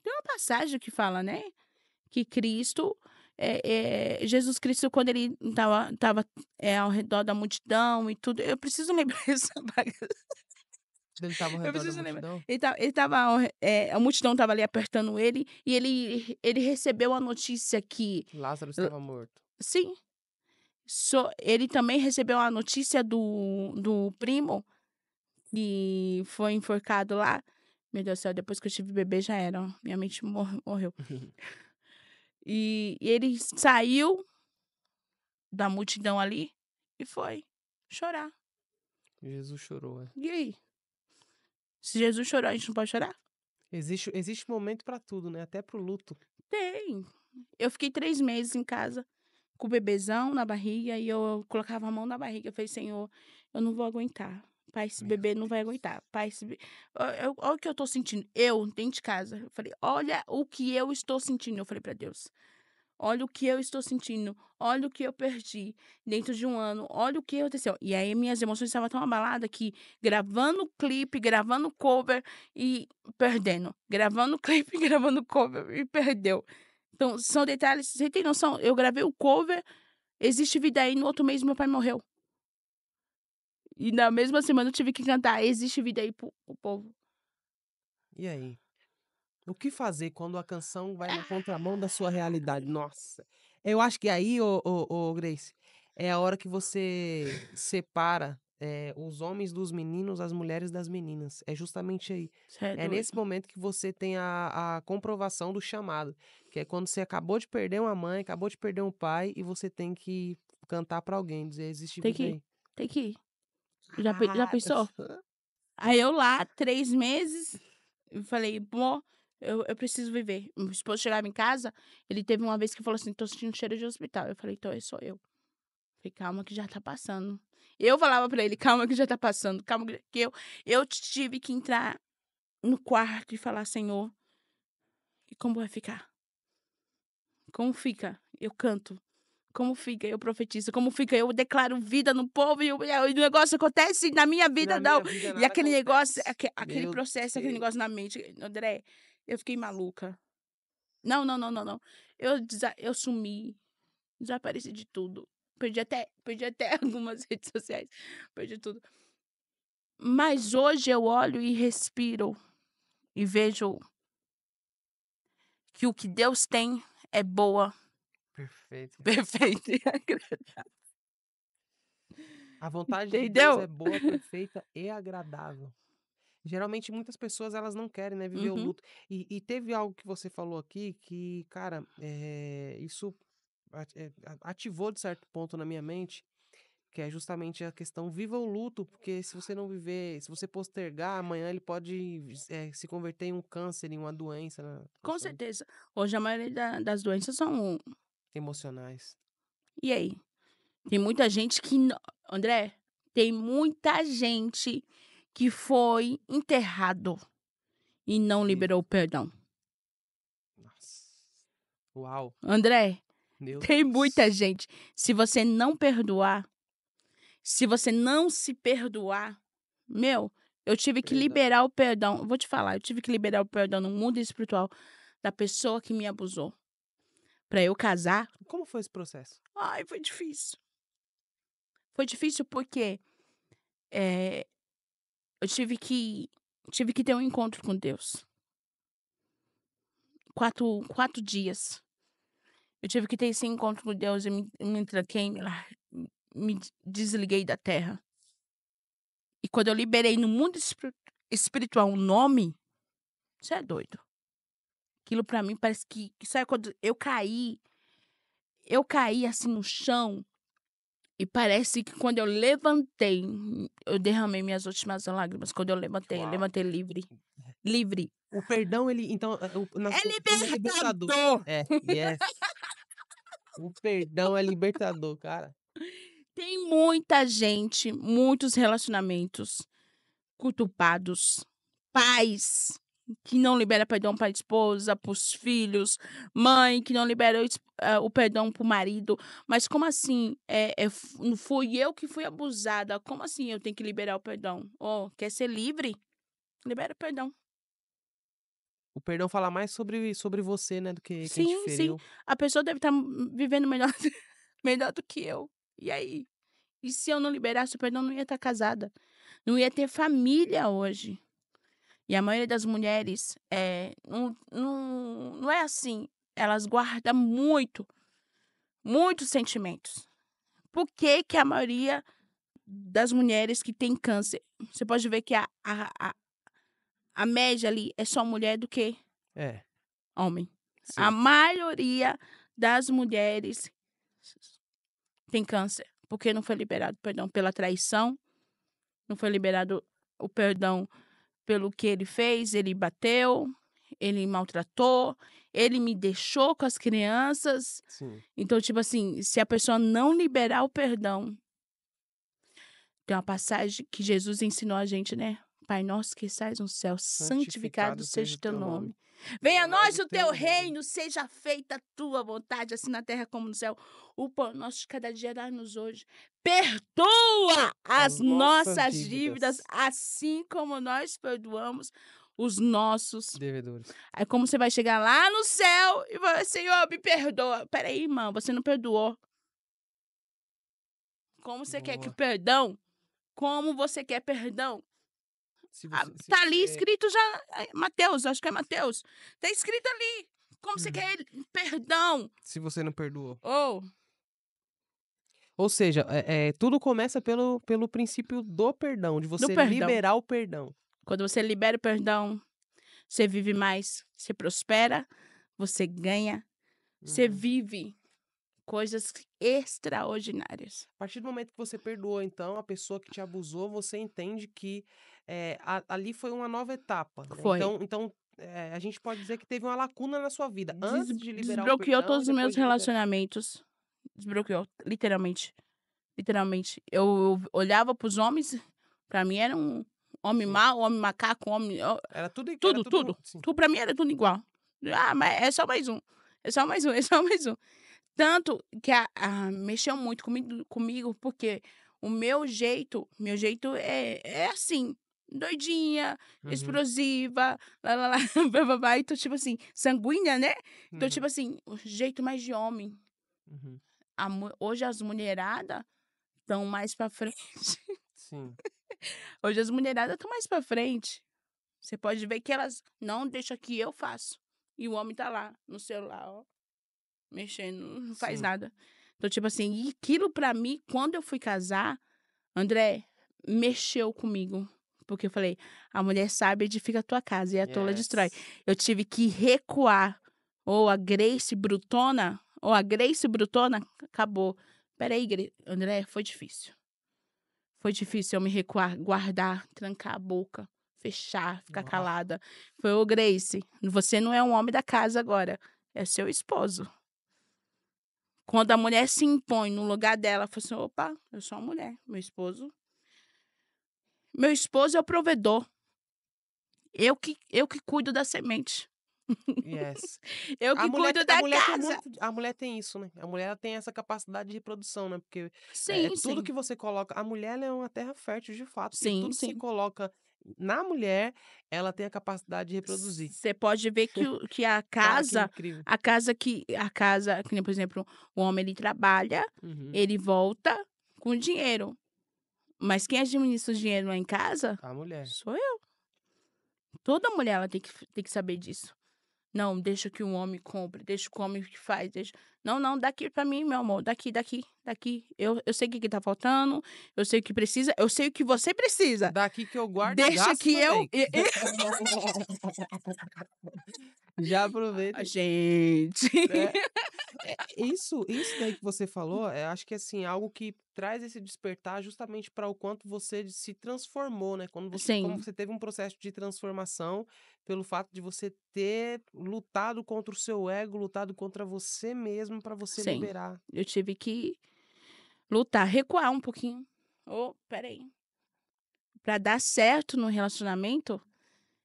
tem uma passagem que fala, né, que Cristo, Jesus Cristo, quando ele estava ao redor da multidão e tudo, eu preciso lembrar essa Ele estava ao eu redor da preciso lembrar. multidão? Ele estava a multidão estava ali apertando ele, e ele recebeu a notícia que Lázaro l estava morto. sim, ele também recebeu a notícia do primo que foi enforcado lá. Meu Deus do céu, depois que eu tive bebê já era, ó, minha mente morreu. E ele saiu da multidão ali e foi chorar. Jesus chorou, é. E aí? Se Jesus chorou, a gente não pode chorar? Existe momento pra tudo, né, até para o luto. Tem. Eu fiquei 3 meses em casa com o bebezão na barriga e eu colocava a mão na barriga. Eu falei: "Senhor, eu não vou aguentar. Pai, esse Meu bebê não vai Deus. aguentar. Pai, olha o que eu tô sentindo. Eu, dentro de casa". Eu falei: "Olha o que eu estou sentindo". Eu falei pra Deus: "Olha o que eu estou sentindo. Olha o que eu perdi dentro de um ano. Olha o que aconteceu". E aí minhas emoções estavam tão abaladas que gravando clipe, gravando cover e perdendo. Gravando clipe, gravando cover e perdeu. Então, são detalhes, você tem noção, eu gravei o cover, Existe Vida Aí, no outro mês meu pai morreu. E na mesma semana eu tive que cantar Existe Vida Aí pro povo. E aí? O que fazer quando a canção vai na contramão da sua realidade? Nossa, eu acho que aí, ô Grace, é a hora que você separa, os homens dos meninos, as mulheres das meninas. É justamente aí. Você é É nesse doido. momento que você tem a comprovação do chamado, que é quando você acabou de perder uma mãe, acabou de perder um pai e você tem que cantar pra alguém, dizer: "Existe Tem vida que ir, aí". tem que ir. Já Ah, pensou? Aí eu lá, 3 meses, eu falei: "Pô, eu preciso viver". Meu esposo chegava em casa, ele teve uma vez que falou assim: "Tô sentindo cheiro de hospital". Eu falei: "Então, sou eu". Falei: "Calma que já tá passando". Eu falava pra ele, calma que já tá passando, calma que eu tive que entrar no quarto e falar, Senhor, e como vai ficar? Como fica? Eu canto. Como fica? Eu profetizo. Como fica? Eu declaro vida no povo e o negócio acontece na minha vida, Na não. minha vida E nada aquele negócio, acontece. aquele Meu processo, aquele Deus. negócio na mente, André, eu fiquei maluca. Não, não, não, não, não. Eu sumi, desapareci de tudo. Perdi até algumas redes sociais. Perdi tudo. Mas hoje eu olho e respiro e vejo que o que Deus tem é boa, Perfeito. perfeita e agradável. A vontade de Deus Entendeu? é boa, perfeita e agradável. Geralmente muitas pessoas elas não querem, né, viver o Uhum. luto. E teve algo que você falou aqui que, cara, isso ativou de certo ponto na minha mente, que é justamente a questão viva o luto, porque se você não viver, se você postergar, amanhã ele pode se converter em um câncer, em uma doença, né, Com sabe? certeza. Hoje a maioria das doenças são. Emocionais. E aí? Tem muita gente que. André, tem muita gente que foi enterrado e não Jesus. liberou o perdão. Nossa. Uau. André, Meu tem muita Deus. gente. Se você não perdoar, se você não se perdoar, meu, eu tive que Perdão. liberar o perdão. Vou te falar, eu tive que liberar o perdão no mundo espiritual da pessoa que me abusou. Pra eu casar, Como foi esse processo? ai, foi difícil. Foi difícil porque eh, eu tive que ter um encontro com Deus. 4 dias. Eu tive que ter esse encontro com Deus e me tranquei, me desliguei da terra. E quando eu liberei no mundo espiritual um nome, você é doido. Aquilo pra mim parece que sabe quando eu caí assim no chão e parece que quando eu levantei, eu derramei minhas últimas lágrimas. Quando eu levantei, eu Uau. levantei livre. Livre. O perdão, ele, então, É ele é libertador. libertador! É, yes. O perdão é libertador, cara. Tem muita gente, muitos relacionamentos conturbados, pais que não libera perdão para a esposa, para os filhos, mãe que não libera o perdão para o marido. Mas como assim? Não fui eu que fui abusada. Como assim eu tenho que liberar o perdão? Oh, quer ser livre? Libera o perdão. O perdão fala mais sobre você, né, do que quem te Sim, sim. feriu. A pessoa deve estar vivendo melhor, melhor do que eu. E aí? E se eu não liberasse o perdão, não ia estar casada. Não ia ter família hoje. E a maioria das mulheres não é assim. Elas guardam muitos sentimentos. Por que que a maioria das mulheres que tem câncer, você pode ver que a média ali é só mulher do que É, homem. A sim. maioria das mulheres tem câncer porque não foi liberado perdão pela traição, não foi liberado o perdão pelo que ele fez, ele bateu, ele maltratou, ele me deixou com as crianças. Sim. Então, tipo assim, se a pessoa não liberar o perdão, tem uma passagem que Jesus ensinou a gente, né? Pai nosso que estás no céu, santificado Santificado seja seja o o teu teu nome. nome. Venha a Venha a nós nós o o teu teu reino. reino, seja feita a tua vontade, assim na terra como no céu. O pão nosso de cada dia dá-nos hoje. Perdoa as As nossas nossas dívidas, dívidas. assim como nós perdoamos os nossos. Devedores. Aí como você vai chegar lá no céu e vai, Senhor, me perdoa. Peraí, irmão, você não perdoou. Como você quer que Boa. perdão? Como você quer perdão? Se você, se Tá ali você... escrito já, Mateus, acho que é Mateus. Tá escrito ali. Como você Hum. quer perdão? Se você não perdoou. Oh, Ou seja, tudo começa pelo princípio do perdão, de do você perdão. liberar o perdão. Quando você libera o perdão, você vive mais, você prospera, você ganha, você Uhum. vive coisas extraordinárias. A partir do momento que você perdoou, então, a pessoa que te abusou, você entende que ali foi uma nova etapa, né? Foi. Então a gente pode dizer que teve uma lacuna na sua vida, antes de liberar o Desbloqueou perdão e todos os depois meus de liberar. relacionamentos. Desbloqueou, literalmente. literalmente. Eu olhava pros homens, pra mim era um homem Sim. mau, homem macaco, Era tudo i era tudo, tudo tudo. sim. Tudo pra mim era tudo igual. Ah, mas é só mais um, é só mais um, é só mais um. Tanto que mexeu muito comigo, porque o meu jeito é assim, doidinha, Uhum, explosiva, lá-lá-lá, blá-blá-blá, então, tipo assim, sanguínea, né. Então, tipo uhum, assim, o jeito mais de homem. uhum. Hoje as mulherada estão mais pra frente. Sim. Hoje as mulherada estão mais pra frente. Você pode ver que elas: "Não, deixa que eu faço". E o homem tá lá no celular, ó, mexendo, não faz Sim. nada. Então, tipo assim, e aquilo pra mim, quando eu fui casar, André, mexeu comigo. Porque eu falei: "A mulher sábia edifica a tua casa e a tola destrói". Yes. Eu tive que recuar. Ou a Grace brutona, acabou. Espera aí, André, foi difícil. Foi difícil eu me recuar, guardar, trancar a boca, fechar, ficar Ah, calada. Foi: "Ô Grace, você não é um homem da casa agora, é seu esposo". Quando a mulher se impõe no lugar dela, fala assim: "Opa, eu sou uma mulher, meu esposo é o provedor, eu que cuido da semente, yes. eu que cuido A da mulher tem casa". muito a mulher tem isso, né, a mulher ela tem essa capacidade de reprodução, né, porque, Sim, tudo sim. que você coloca a mulher ela é uma terra fértil de fato, e Sim, tudo que você sim. coloca na mulher, ela tem a capacidade de reproduzir. Você pode ver que a Cara, que casa incrível. que nem, por exemplo, o homem ele trabalha, Uhum. ele volta com dinheiro, mas quem administra o dinheiro lá em casa A mulher. sou eu. Toda mulher ela tem que saber disso. Não, deixa que o homem compre, deixa que o homem que faz, deixa. Não, não, daqui pra mim, meu amor, daqui, daqui, daqui. Eu sei o que que tá faltando, eu sei o que precisa, eu sei o que você precisa. Daqui que eu guardo e Deixa gasto que eu também. Já aproveita. gente. É. Isso daí que você falou, acho que, assim, algo que traz esse despertar justamente para o quanto você se transformou, né, quando você como Sim, você teve um processo de transformação, pelo fato de você ter lutado contra o seu ego, lutado contra você mesmo para você sim. liberar. Eu tive que lutar, recuar um pouquinho. Oh, espera aí. Pra dar certo no relacionamento,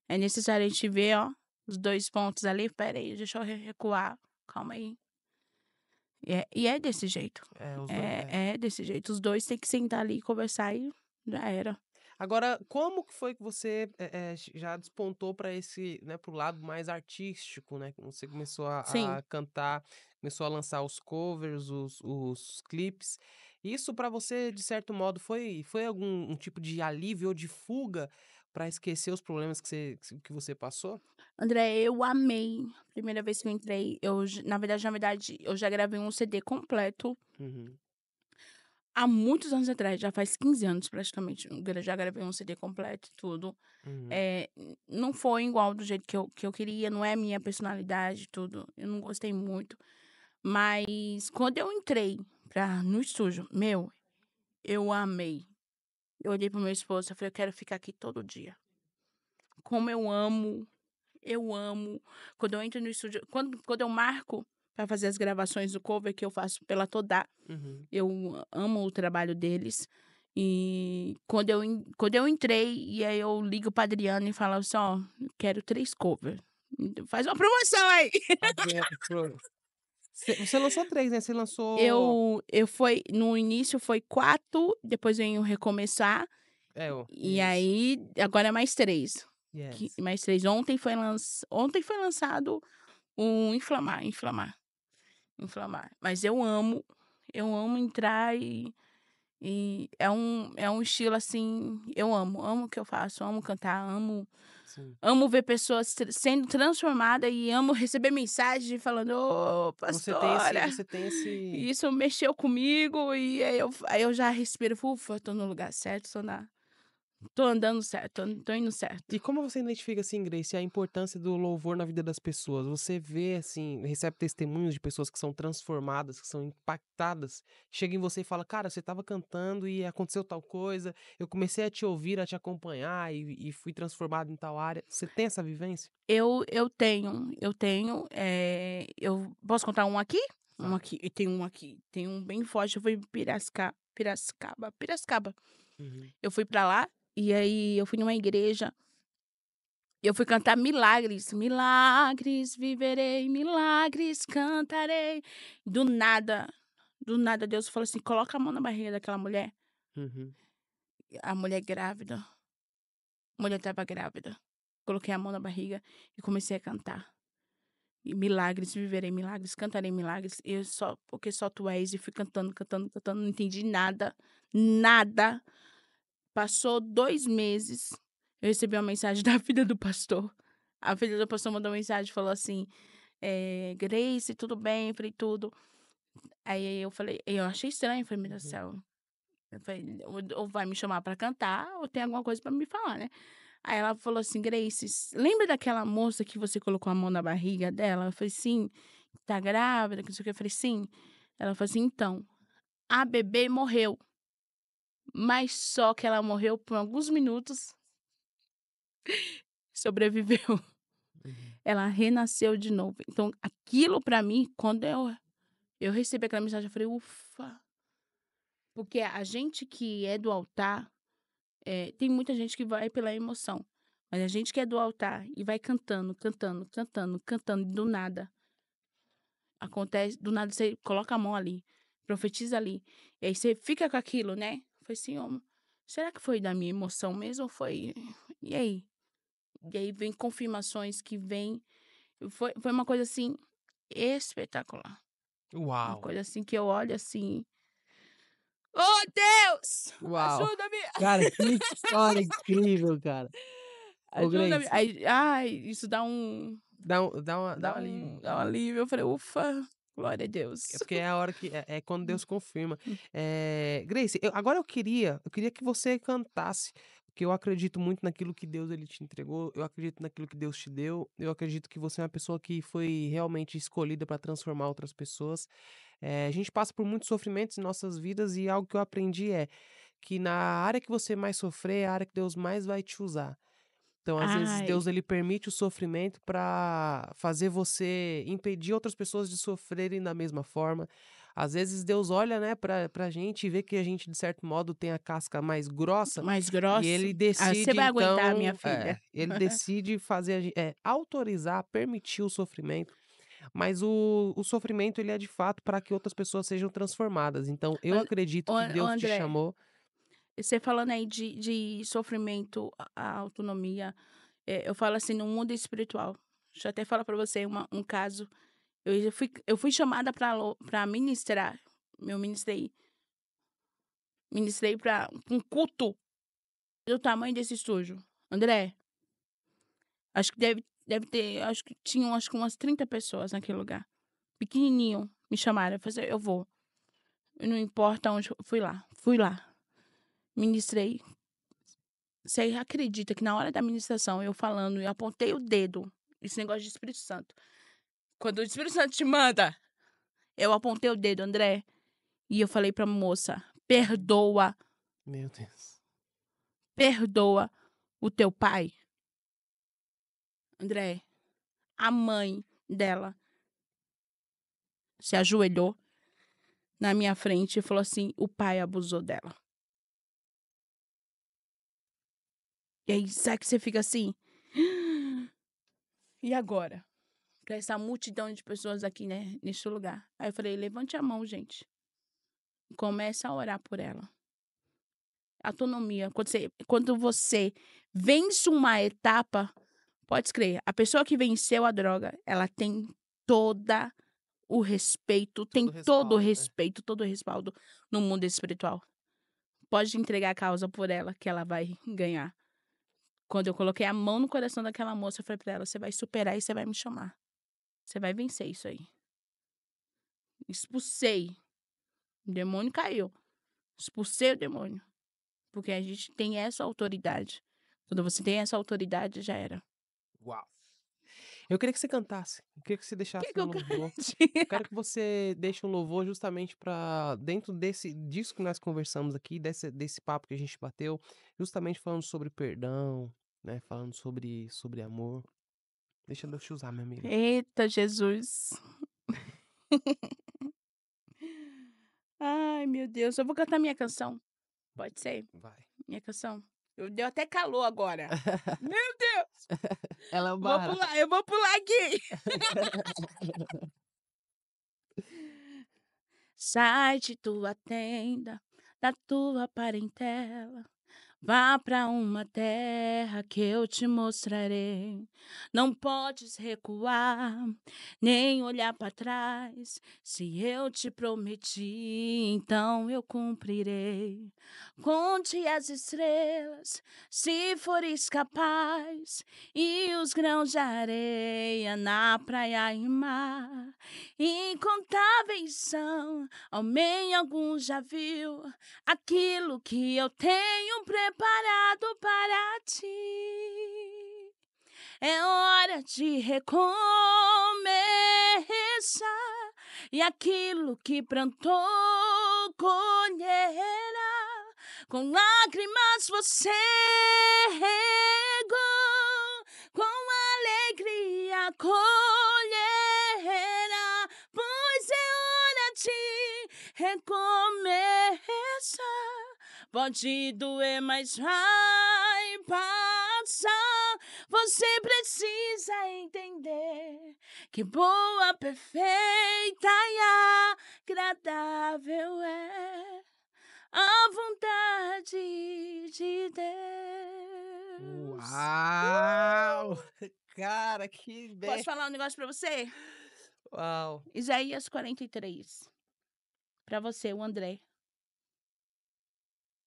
é necessário a gente ver, ó, os 2 pontos ali. Espera aí, deixa eu recuar. Calma aí. E é desse jeito. É, os 2 É desse jeito. Os 2 têm que sentar ali e conversar e já era. Agora, como que foi que você, já despontou para esse, né, para o lado mais artístico, né, que você começou Sim. a cantar, começou a lançar os covers, os clipes. Isso para você, de certo modo, foi algum um tipo de alívio ou de fuga para esquecer os problemas que você passou? André, eu amei. Primeira vez que eu entrei, na verdade, eu já gravei um CD completo Uhum, há muitos anos atrás, já faz 15 anos praticamente. Já gravei um CD completo e tudo. uhum, Não foi igual do jeito que eu queria, não é a minha personalidade e tudo. Eu não gostei muito. Mas quando eu entrei no estúdio, meu, eu amei. Eu olhei pro meu esposo e falei: "Eu quero ficar aqui todo dia". Como eu amo. Quando eu entro no estúdio, quando eu marco para fazer as gravações do cover que eu faço pela Todá, uhum. eu amo o trabalho deles. E quando eu entrei, e aí eu ligo pra Adriana e falo assim: "Ó, quero 3 cover. Faz uma promoção aí". Você lançou 3, né, você lançou No início foi 4, depois veio o Recomeçar, e isso, aí agora é mais 3. yes. Mais 3. Ontem foi lançado o Inflamar. Mas eu amo entrar e é um estilo, assim, eu amo o que eu faço, amo cantar, Sim. amo ver pessoas sendo transformadas e amo receber mensagem falando: "Ô, pastora, Você tem esse isso mexeu comigo", e aí eu já respiro: "Ufa, tô no lugar certo, tô andando certo, tô indo certo". E como você identifica, assim, Grace, a importância do louvor na vida das pessoas? Você vê, assim, recebe testemunhos de pessoas que são transformadas, que são impactadas, chega em você e fala: "Cara, você estava cantando e aconteceu tal coisa, eu comecei a te ouvir, a te acompanhar e fui transformado em tal área". Você tem essa vivência? Eu tenho, eu posso contar um aqui? Um Vai. aqui, e tem um aqui, tem um bem forte, eu fui em Piracicaba. Piracicaba. Uhum. Eu fui pra lá, e aí eu fui numa igreja, eu fui cantar milagres. Milagres viverei, milagres cantarei. Do nada Deus falou assim, coloca a mão na barriga daquela mulher. Uhum. A mulher grávida, a mulher estava grávida. Coloquei a mão na barriga e comecei a cantar. E milagres viverei, milagres cantarei, milagres. Porque só tu és. E fui cantando, não entendi nada. Nada. Passou 2 meses, eu recebi uma mensagem da filha do pastor. A filha do pastor mandou mensagem, falou assim, Grace, tudo bem? Eu falei, tudo. Aí eu achei estranho, falei, meu Deus do Uhum. céu. Eu falei, ou vai me chamar pra cantar, ou tem alguma coisa pra me falar, né? Aí ela falou assim, Grace, lembra daquela moça que você colocou a mão na barriga dela? Eu falei, sim, tá grávida, que não sei o que. Eu falei, sim. Ela falou assim, então, a bebê morreu. Mas só que ela morreu por alguns minutos, sobreviveu. Uhum. Ela renasceu de novo. Então, aquilo pra mim, quando eu recebi aquela mensagem, eu falei, ufa. Porque a gente que é do altar, tem muita gente que vai pela emoção. Mas a gente que é do altar e vai cantando, do nada. Acontece, do nada você coloca a mão ali, profetiza ali. E aí você fica com aquilo, né? Foi assim, será que foi da minha emoção mesmo ou foi? E aí? E aí vem confirmações que vem. Foi uma coisa assim espetacular. Uma Uau! coisa assim que eu olho assim. Oh, Deus! Uau! Ajuda-me! Cara, que história incrível, cara. Ô, Ajuda-me! Grace, Aí, ai, isso dá um. dá um alívio. Dá um alívio. Eu falei, ufa, glória a É Deus. porque é a hora que é quando Deus confirma. Grace, agora eu queria que você cantasse, porque eu acredito muito naquilo que Deus ele te entregou, eu acredito naquilo que Deus te deu, eu acredito que você é uma pessoa que foi realmente escolhida para transformar outras pessoas. A gente passa por muitos sofrimentos em nossas vidas e algo que eu aprendi é que na área que você mais sofrer é a área que Deus mais vai te usar. Então, às vezes, Ai, Deus ele permite o sofrimento para fazer você impedir outras pessoas de sofrerem da mesma forma. Às vezes, Deus olha, né, pra gente e vê que a gente, de certo modo, tem a casca mais grossa mais e grosso. ele Ah, você decide, vai aguentar, minha então, filha. ele decide fazer, autorizar, permitir o sofrimento, mas o sofrimento ele é de fato para que outras pessoas sejam transformadas. Então, eu acredito que Ô, Deus te André, chamou. você falando aí de sofrimento, a autonomia, eu falo assim, no mundo espiritual. Deixa eu até falar pra você um caso. Eu fui chamada pra ministrar. Eu ministrei pra um culto do tamanho desse estúdio. André, acho que deve ter, acho que tinham acho que umas 30 pessoas naquele lugar. Pequenininho, me chamaram. Eu falei, assim, eu vou. E não importa onde, fui lá. Ministrei. Você acredita que na hora da ministração, eu falando, eu apontei o dedo, esse negócio de Espírito Santo. Quando o Espírito Santo te manda, eu apontei o dedo, André, e eu falei pra moça: perdoa, Meu Deus. perdoa o teu pai. André, a mãe dela se ajoelhou na minha frente e falou assim: o pai abusou dela. E aí, sabe que você fica assim? E agora? Pra essa multidão de pessoas aqui, né, neste lugar. Aí eu falei: levante a mão, gente. Começa a orar por ela. Autonomia. Quando você vence uma etapa, pode crer, a pessoa que venceu a droga, ela tem toda o respeito, tem Todo respaldo, né? todo o respaldo no mundo espiritual. Pode entregar a causa por ela, que ela vai ganhar. Quando eu coloquei a mão no coração daquela moça, eu falei pra ela: você vai superar e você vai me chamar. Você vai vencer isso aí. Expulsei. O demônio caiu. Expulsei o demônio. Porque a gente tem essa autoridade. Quando você tem essa autoridade, já era. Uau! Eu queria que você cantasse, eu queria que você Quer deixasse que um eu louvor. cante? Eu quero que você deixe um louvor justamente para dentro disso que nós conversamos aqui, desse papo que a gente bateu, justamente falando sobre perdão, né, falando sobre amor. Deixa Deus te usar, minha amiga. Eita, Jesus. Ai, meu meu Deus. Eu vou cantar minha canção. Pode ser? Vai. Minha canção. Deu até calor agora. Meu Deus. Ela é Vou barra. pular, eu vou pular aqui. Sai de tua tenda, da tua parentela. Vá para uma terra que eu te mostrarei. Não podes recuar, nem olhar para trás. Se eu te prometi, então eu cumprirei. Conte as estrelas, se fores capaz, e os grãos de areia na praia e mar. Incontáveis são, ao menos alguns já viu aquilo que eu tenho preparado para ti. É hora de recomeçar, e aquilo que plantou colherá. Com lágrimas você regou, com alegria colherá, pois é hora de recomeçar. Pode doer, mas vai passar. Você precisa entender que boa, perfeita e agradável é a vontade de Deus. Uau! Cara, que Posso bem. falar um negócio pra você? Uau. Isaías 43. Pra você, o André.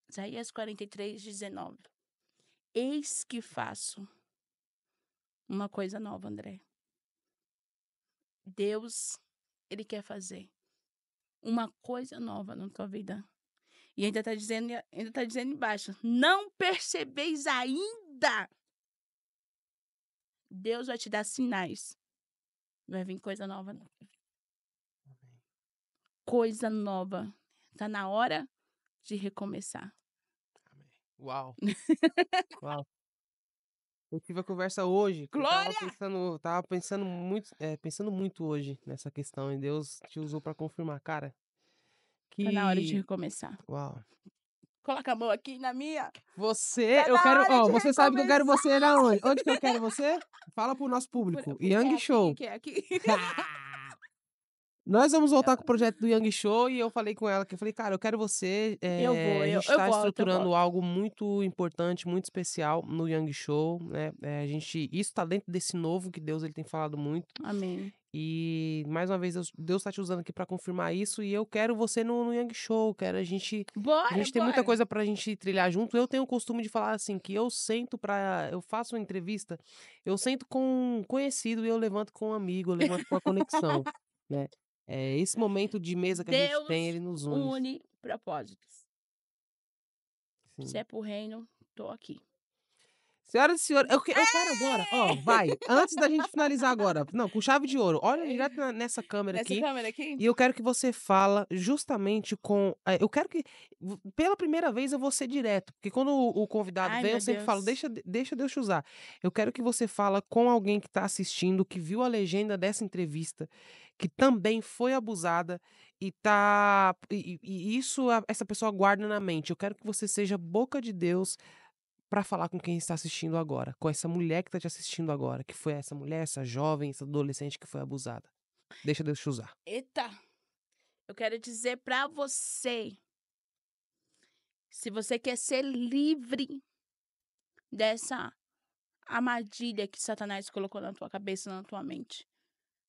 Isaías 43, 19. Eis que faço uma coisa nova, André. Deus, Ele quer fazer uma coisa nova na tua vida. E ainda tá dizendo embaixo, não percebeis ainda. Deus vai te dar sinais. Vai vir coisa nova. Coisa nova. Tá na hora de recomeçar. Amém. Uau. Uau. Eu tive a conversa hoje, que eu Glória! tava pensando muito hoje nessa questão, e Deus te usou pra confirmar, cara. Tá na hora de Que recomeçar. uau. Coloca a mão aqui na minha. Você, Tá eu na quero, hora de você sabe que eu quero você recomeçar. onde? Onde que eu quero você? Fala pro nosso público. Young Show. Que é aqui. Nós vamos voltar com o projeto do Young Show e eu falei com ela, que eu falei, cara, eu quero você. Eu vou, A eu gente tá volto, eu estruturando volto. algo muito importante, muito especial no Young Show, né? Isso tá dentro desse novo que Deus ele tem falado muito. Amém. E mais uma vez Deus tá te usando aqui pra confirmar isso e eu quero você no Young Show, quero a gente Bora, tem muita bora. coisa pra gente trilhar junto. Eu tenho o costume de falar assim que eu faço uma entrevista, eu sento com um conhecido e eu levanto com um amigo, eu levanto com a conexão, né? É esse momento de mesa que a gente tem, Deus ele nos une. une propósitos. Sim. Se é pro reino, tô aqui. Senhoras e senhores, eu quero agora, vai, antes da gente finalizar agora, não, com chave de ouro, olha direto nessa câmera Nessa aqui. câmera aqui? E eu quero que você fala justamente eu quero que, pela primeira vez, eu vou ser direto, porque quando o convidado Ai, vem, eu meu sempre falo, Deus. deixa Deus te usar. Eu quero que você fala com alguém que está assistindo, que viu a legenda dessa entrevista, que também foi abusada e essa pessoa guarda na mente. Eu quero que você seja boca de Deus para falar com quem está assistindo agora, com essa mulher que está te assistindo agora, que foi essa mulher, essa jovem, essa adolescente que foi abusada. Deixa Deus te usar. Eita. Eu quero dizer pra você, se você quer ser livre dessa armadilha que Satanás colocou na tua cabeça, na tua mente.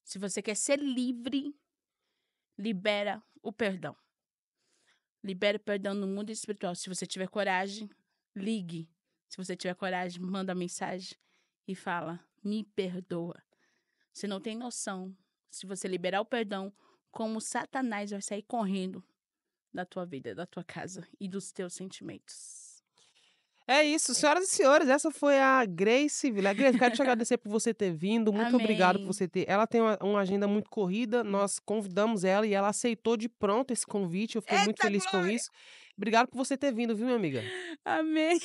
Se você quer ser livre, libera o perdão. Libera o perdão no mundo espiritual. Se você tiver coragem, ligue. Se você tiver coragem, manda mensagem e fala, me perdoa. Você não tem noção. Se você liberar o perdão, como Satanás vai sair correndo da tua vida, da tua casa e dos teus sentimentos. É isso, senhoras e senhores, essa foi a Grace Vilela. Grace, quero te agradecer por você ter vindo, muito obrigado por Amém. você ter. Ela tem uma agenda muito corrida, nós convidamos ela e ela aceitou de pronto esse convite, eu fiquei muito Eita feliz com glória! isso. Obrigado por você ter vindo, viu, minha amiga? Amém.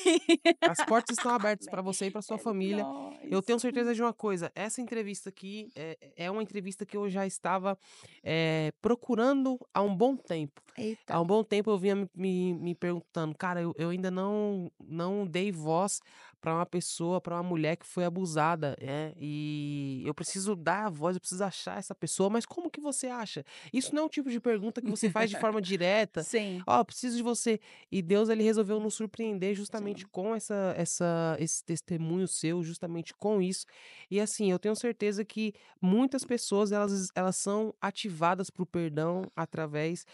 As portas estão abertas Amém. para você e para sua É família. Eu nóis. tenho certeza de uma coisa, essa entrevista aqui é uma entrevista que eu já estava, procurando há um bom tempo. Eita. Há um bom tempo eu vinha me perguntando: "Cara, eu ainda não dei voz para uma pessoa, para uma mulher que foi abusada, e eu preciso dar a voz, eu preciso achar essa pessoa, mas como que você acha?". Isso não é um tipo de pergunta que você faz de forma direta: Sim, "Ó, preciso de você". E Deus ele resolveu nos surpreender justamente sim. com esse testemunho seu, justamente com isso. E assim, eu tenho certeza que muitas pessoas elas são ativadas para o perdão através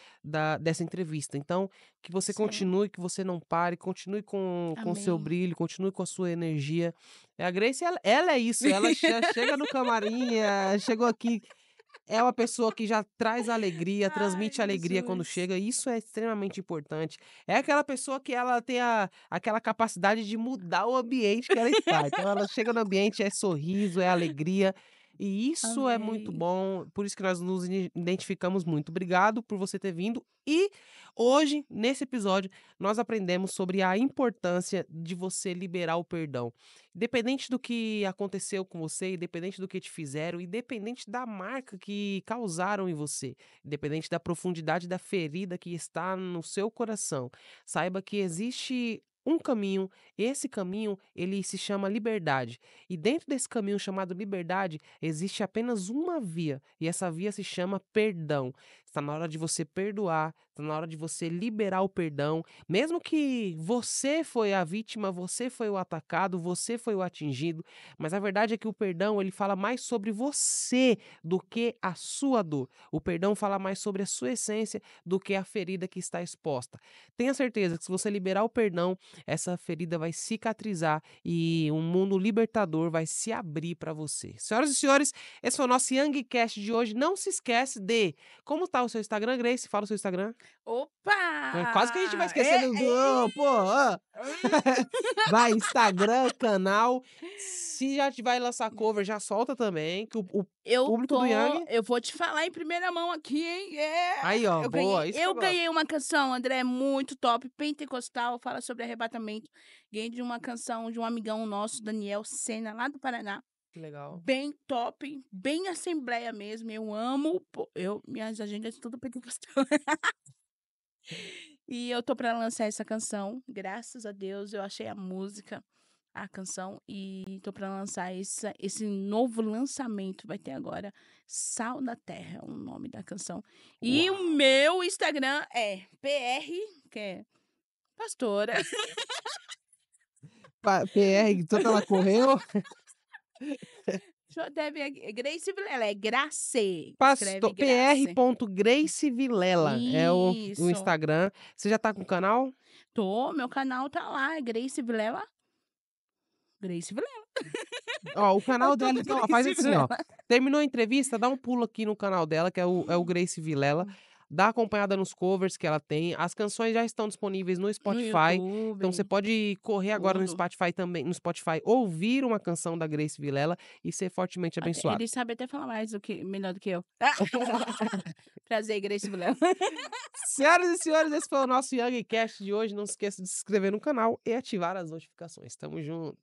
dessa entrevista. Então, que você Sim. continue, que você não pare, continue com o seu Amém. brilho, continue com a sua energia. A Grace ela é isso, ela já chega no camarim, chegou aqui é uma pessoa que já traz alegria, Ai, transmite alegria quando Jesus. chega, e isso é extremamente importante. É aquela pessoa que ela tem aquela capacidade de mudar o ambiente que ela está. Então ela chega no ambiente, é sorriso, é alegria, e isso é muito Amém. bom, por isso que nós nos identificamos muito. Obrigado por você ter vindo e hoje, nesse episódio, nós aprendemos sobre a importância de você liberar o perdão. Independente do que aconteceu com você, independente do que te fizeram, independente da marca que causaram em você, independente da profundidade da ferida que está no seu coração, saiba que existe um caminho, esse caminho ele se chama liberdade. E dentro desse caminho chamado liberdade, existe apenas uma via, e essa via se chama perdão. Está na hora de você perdoar, está na hora de você liberar o perdão, mesmo que você foi a vítima, você foi o atacado, você foi o atingido, mas a verdade é que o perdão ele fala mais sobre você do que a sua dor. O perdão fala mais sobre a sua essência do que a ferida que está exposta. Tenha certeza que se você liberar o perdão, essa ferida vai cicatrizar e um mundo libertador vai se abrir para você. Senhoras e senhores, esse foi o nosso Youngcast de hoje. Não se esquece de como tá o seu Instagram, Grace? Fala o seu Instagram. Quase que a gente vai Opa! esquecendo do pô, vai, Instagram, canal. Se já vai lançar cover, já solta também, que o Eu público do tô Yang eu vou te falar em primeira mão aqui, hein. aí, ó, Eu boa, ganhei isso que eu eu gosto. ganhei uma canção, André, muito top, pentecostal, fala sobre arrebatamento. Ganhei de uma canção de um amigão nosso, Daniel Sena, lá do Paraná. Que legal. Bem top, bem assembleia mesmo, eu amo, pô, minhas agendas tudo pentecostal. E eu tô pra lançar essa canção, graças a Deus, eu achei a música, a canção, e tô pra lançar esse novo lançamento, vai ter agora, Sal da Terra é o nome da canção. E o Uau! meu Instagram é PR, que é pastora, PR, tanto ela correu. deve é Grace Vilela, é Grace, escreve Pastor Grace. Grace Vilela é o Isso. Instagram. Você já tá com o canal? Meu canal tá lá, é Grace Vilela. Grace Vilela. Ó, o É canal dela tudo então, ó, faz Grace assim, ó, Vilela. terminou a entrevista, dá um pulo aqui no canal dela, que é o Grace Vilela, dá uma acompanhada nos covers que ela tem, as canções já estão disponíveis no No Spotify, então você YouTube, pode correr agora tudo. No Spotify, ouvir uma canção da Grace Vilela e ser fortemente Até abençoado. ele sabe até falar mais do que melhor do que eu. Prazer, Grace Vilela. Senhoras e senhores, esse foi o nosso Youngcast de hoje, não se esqueça de se inscrever no canal e ativar as notificações. Tamo junto.